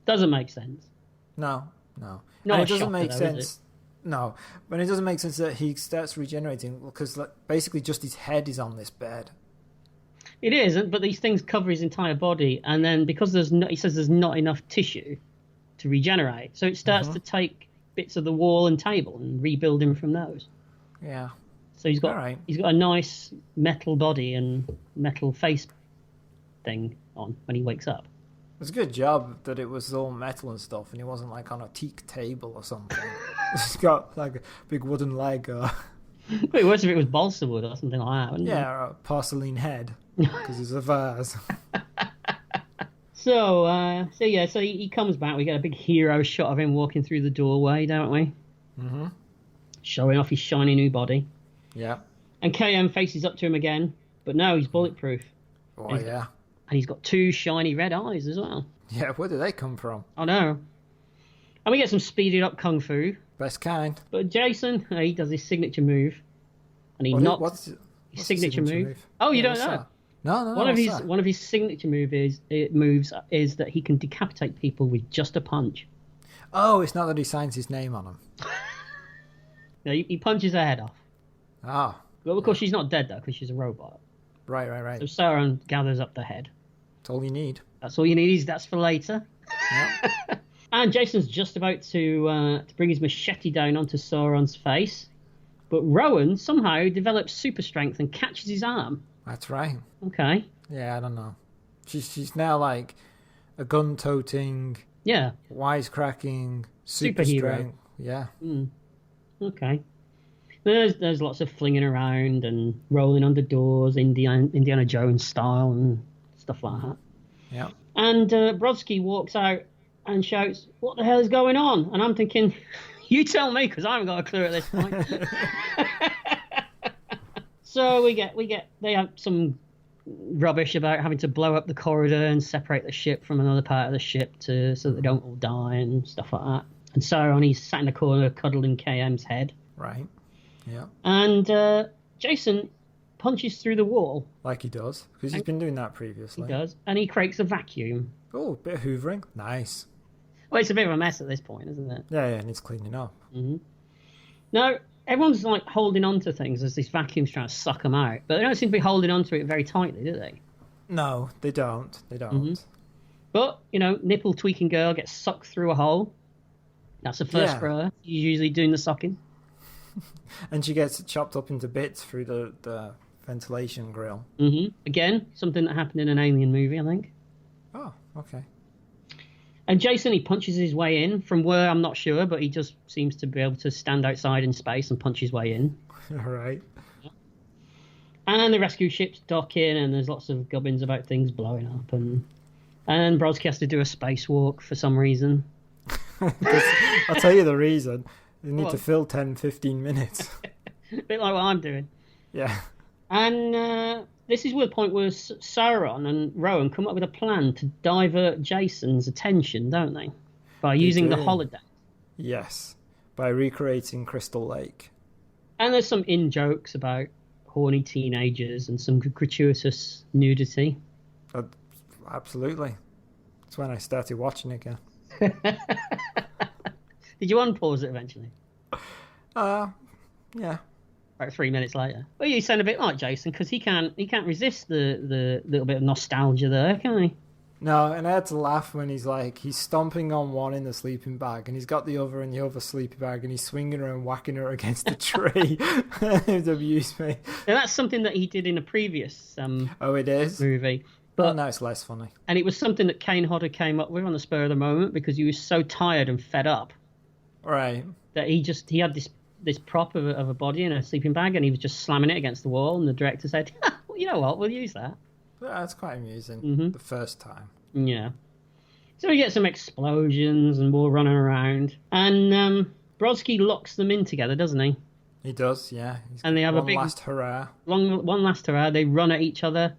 Doesn't make sense. No. Not and it doesn't make though, sense... No, but it doesn't make sense that he starts regenerating because basically just his head is on this bed. It is, but these things cover his entire body, and then because he says there's not enough tissue to regenerate, so it starts to take bits of the wall and table and rebuild him from those. Yeah. So he's got a nice metal body and metal face thing on when he wakes up. It's a good job that it was all metal and stuff, and he wasn't like on a teak table or something. He's got like a big wooden leg or... Wait, worse if it was balsa wood or something like that, wouldn't it? Yeah, or a porcelain head, because it's a vase. So he comes back. We get a big hero shot of him walking through the doorway, don't we? Mm-hmm. Showing off his shiny new body. Yeah. And KM faces up to him again, but no, he's bulletproof. Oh, yeah. And he's got 2 shiny red eyes as well. Yeah, where did they come from? I know. And we get some speeded up kung fu. Best kind. But Jason, he does his signature move. And he knocks what's his signature move. move? Oh, you don't what's know? that? No. One of his signature moves is that he can decapitate people with just a punch. Oh, it's not that he signs his name on them. No, he punches her head off. Ah. Well, of course, she's not dead, though, because she's a robot. Right. So Sauron gathers up the head. That's all you need. That's all you need. That's for later. Yep. And Jason's just about to bring his machete down onto Sauron's face. But Rowan somehow develops super strength and catches his arm. That's right. Okay. Yeah, I don't know. She's now like a gun-toting, wisecracking, super Superhero. strength. Yeah. Okay. There's lots of flinging around and rolling under doors, Indiana Jones style and stuff like that. Yeah. And Brodsky walks out and shouts, "What the hell is going on?" And I'm thinking, you tell me, because I haven't got a clue at this point. So they have some rubbish about having to blow up the corridor and separate the ship from another part of the ship so that they don't all die and stuff like that. And Sauron, he's sat in the corner cuddling KM's head. Right. Yeah. And Jason punches through the wall. Like he does, because he's been doing that previously. He does. And he creates a vacuum. Oh, a bit of hoovering. Nice. Well, it's a bit of a mess at this point, isn't it? Yeah, and it's cleaning up. Mm-hmm. Now, everyone's like holding on to things as this vacuum's trying to suck them out, but they don't seem to be holding on to it very tightly, do they? No, they don't. They don't. Mm-hmm. But, nipple tweaking girl gets sucked through a hole. That's a first for her. She's usually doing the sucking. And she gets chopped up into bits through the ventilation grill. Mm-hmm. Again, something that happened in an Alien movie, I think. Oh, okay. And Jason, he punches his way in from where I'm not sure, but he just seems to be able to stand outside in space and punch his way in. All right. And the rescue ships dock in, and there's lots of gubbins about things blowing up, and Brodsky has to do a spacewalk for some reason. I'll tell you the reason. You need to fill 10, 15 minutes. A bit like what I'm doing. Yeah. And this is where the point where Sauron and Rowan come up with a plan to divert Jason's attention, don't they? By using the holodeck. Yes. By recreating Crystal Lake. And there's some in-jokes about horny teenagers and some gratuitous nudity. Absolutely. That's when I started watching again. Did you unpause it eventually? Yeah. About 3 minutes later. Well, you sound a bit like Jason because he can't resist the little bit of nostalgia there, can he? No, and I had to laugh when he's stomping on one in the sleeping bag, and he's got the other in the other sleeping bag, and he's swinging her and whacking her against the tree. It amused me. Now, that's something that he did in a previous it is? movie. But no, it's less funny. And it was something that Kane Hodder came up with on the spur of the moment because he was so tired and fed up. Right. That he had this prop of a body in a sleeping bag, and he was just slamming it against the wall, and the director said, well, you know what, we'll use that. That's quite amusing the first time. Yeah. So we get some explosions and more running around. And Brodsky locks them in together, doesn't he? He does, yeah. And they have one last hurrah. One last hurrah. They run at each other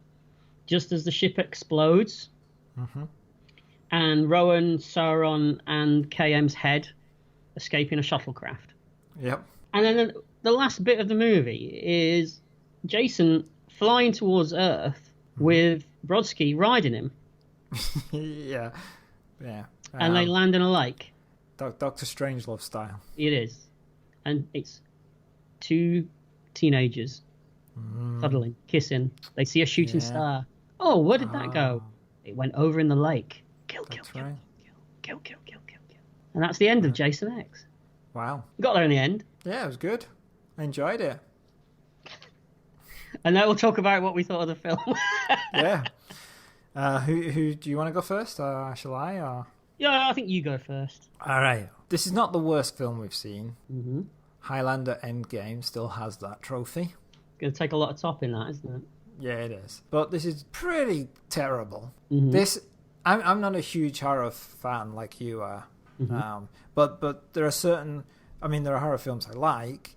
just as the ship explodes. Mm-hmm. And Rowan, Sauron, and KM's head escape in a shuttlecraft. Yep. And then the last bit of the movie is Jason flying towards Earth with Brodsky riding him. Yeah. And they land in a lake. Dr. Strangelove style. It is. And it's two teenagers cuddling, kissing. They see a shooting star. Oh, where did that go? It went over in the lake. Kill. And that's the end of Jason X. Wow. Got there in the end. Yeah, it was good. I enjoyed it. And now we'll talk about what we thought of the film. Yeah. Who do you want to go first? Shall I? Or? Yeah, I think you go first. All right. This is not the worst film we've seen. Mm-hmm. Highlander Endgame still has that trophy. Going to take a lot of top in that, isn't it? Yeah, it is. But this is pretty terrible. Mm-hmm. I'm not a huge horror fan like you are. Mm-hmm. But there are certain... I mean, there are horror films I like,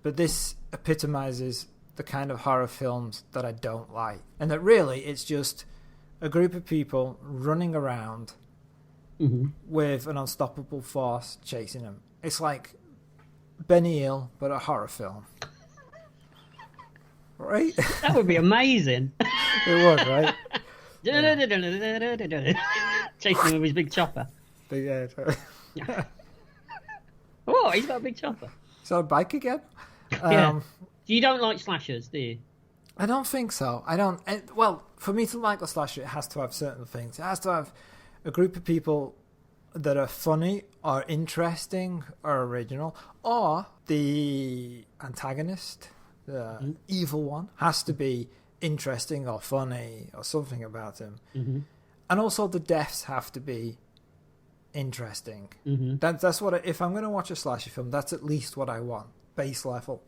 but this epitomizes the kind of horror films that I don't like. And that really, it's just a group of people running around with an unstoppable force chasing him. It's like Benny Hill, but a horror film. Right? That would be amazing. It would, right? Chasing him with his big chopper. Yeah. Oh, he's got a big chopper. Is that a bike again? Yeah. You don't like slashers, do you? I don't think so. I don't. Well, for me to like a slasher, it has to have certain things. It has to have a group of people that are funny or interesting or original, or the antagonist, the evil one, has to be interesting or funny or something about him. And also the deaths have to be interesting. That's what if I'm going to watch a slasher film, that's at least what I want, base level.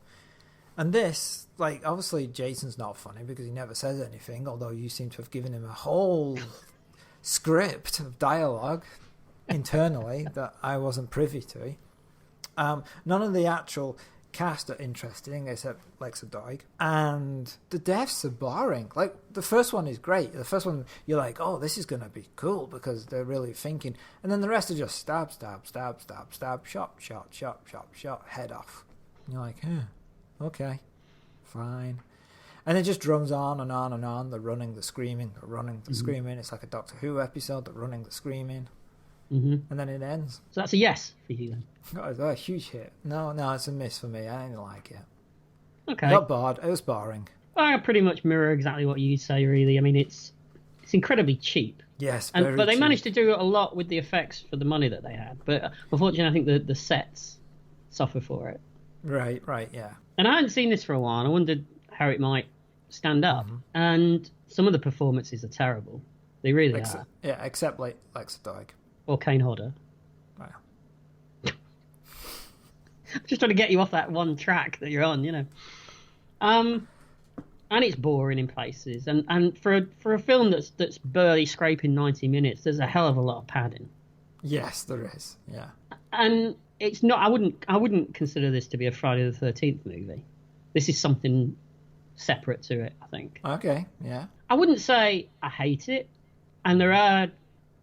And this, like, obviously Jason's not funny because he never says anything, although you seem to have given him a whole script of dialogue internally that I wasn't privy to. None of the actual cast are interesting except Lexa Doig, and the deaths are boring. Like, the first one is great. The first one, you're like, oh, this is going to be cool because they're really thinking, and then the rest are just stab, stab, stab, stab, stab, shot, shot, shot, shot, shot, head off. And you're like, okay, fine. And it just drums on and on and on. The running, the screaming, the running, the screaming. It's like a Doctor Who episode, the running, the screaming. And then it ends. So that's a yes for you then? Oh, a huge hit. No, it's a miss for me. I didn't like it. Okay. I got bored. It was boring. I pretty much mirror exactly what you say, really. I mean, it's incredibly cheap. Yes, but they cheap. managed to do a lot with the effects for the money that they had. But unfortunately, I think the sets suffer for it. Right, yeah. And I hadn't seen this for a while. I wondered how it might stand up. And some of the performances are terrible. They really are. Yeah, except like Lexa Doig. Or Kane Hodder. Wow. I'm just trying to get you off that one track that you're on, you know. And it's boring in places. And for a film that's barely scraping 90 minutes, there's a hell of a lot of padding. Yes, there is. Yeah. And it's not. I wouldn't consider this to be a Friday the 13th movie. This is something separate to it, I think. Okay. Yeah. I wouldn't say I hate it, and there are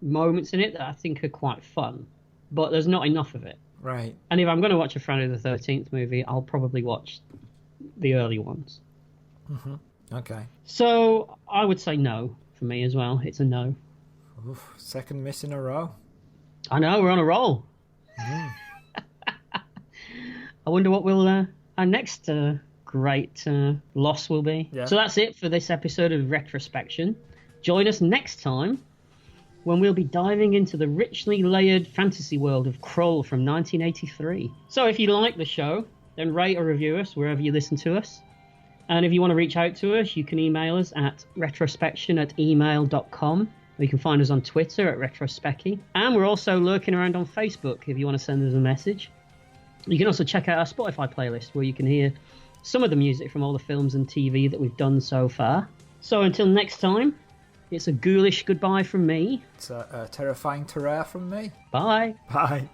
moments in it that I think are quite fun, but there's not enough of it. Right. And if I'm going to watch a Friday the 13th movie, I'll probably watch the early ones. Okay. So I would say no for me as well. It's a no. Oof, second miss in a row. I know, we're on a roll. I wonder what our next great loss will be. Yeah. So that's it for this episode of Retrospection. Join us next time when we'll be diving into the richly layered fantasy world of Krull from 1983. So if you like the show, then rate or review us wherever you listen to us. And if you want to reach out to us, you can email us at retrospection@email.com. Or you can find us on Twitter at Retrospecky. And we're also lurking around on Facebook if you want to send us a message. You can also check out our Spotify playlist where you can hear some of the music from all the films and TV that we've done so far. So until next time, it's a ghoulish goodbye from me. It's a terrifying terror from me. Bye. Bye.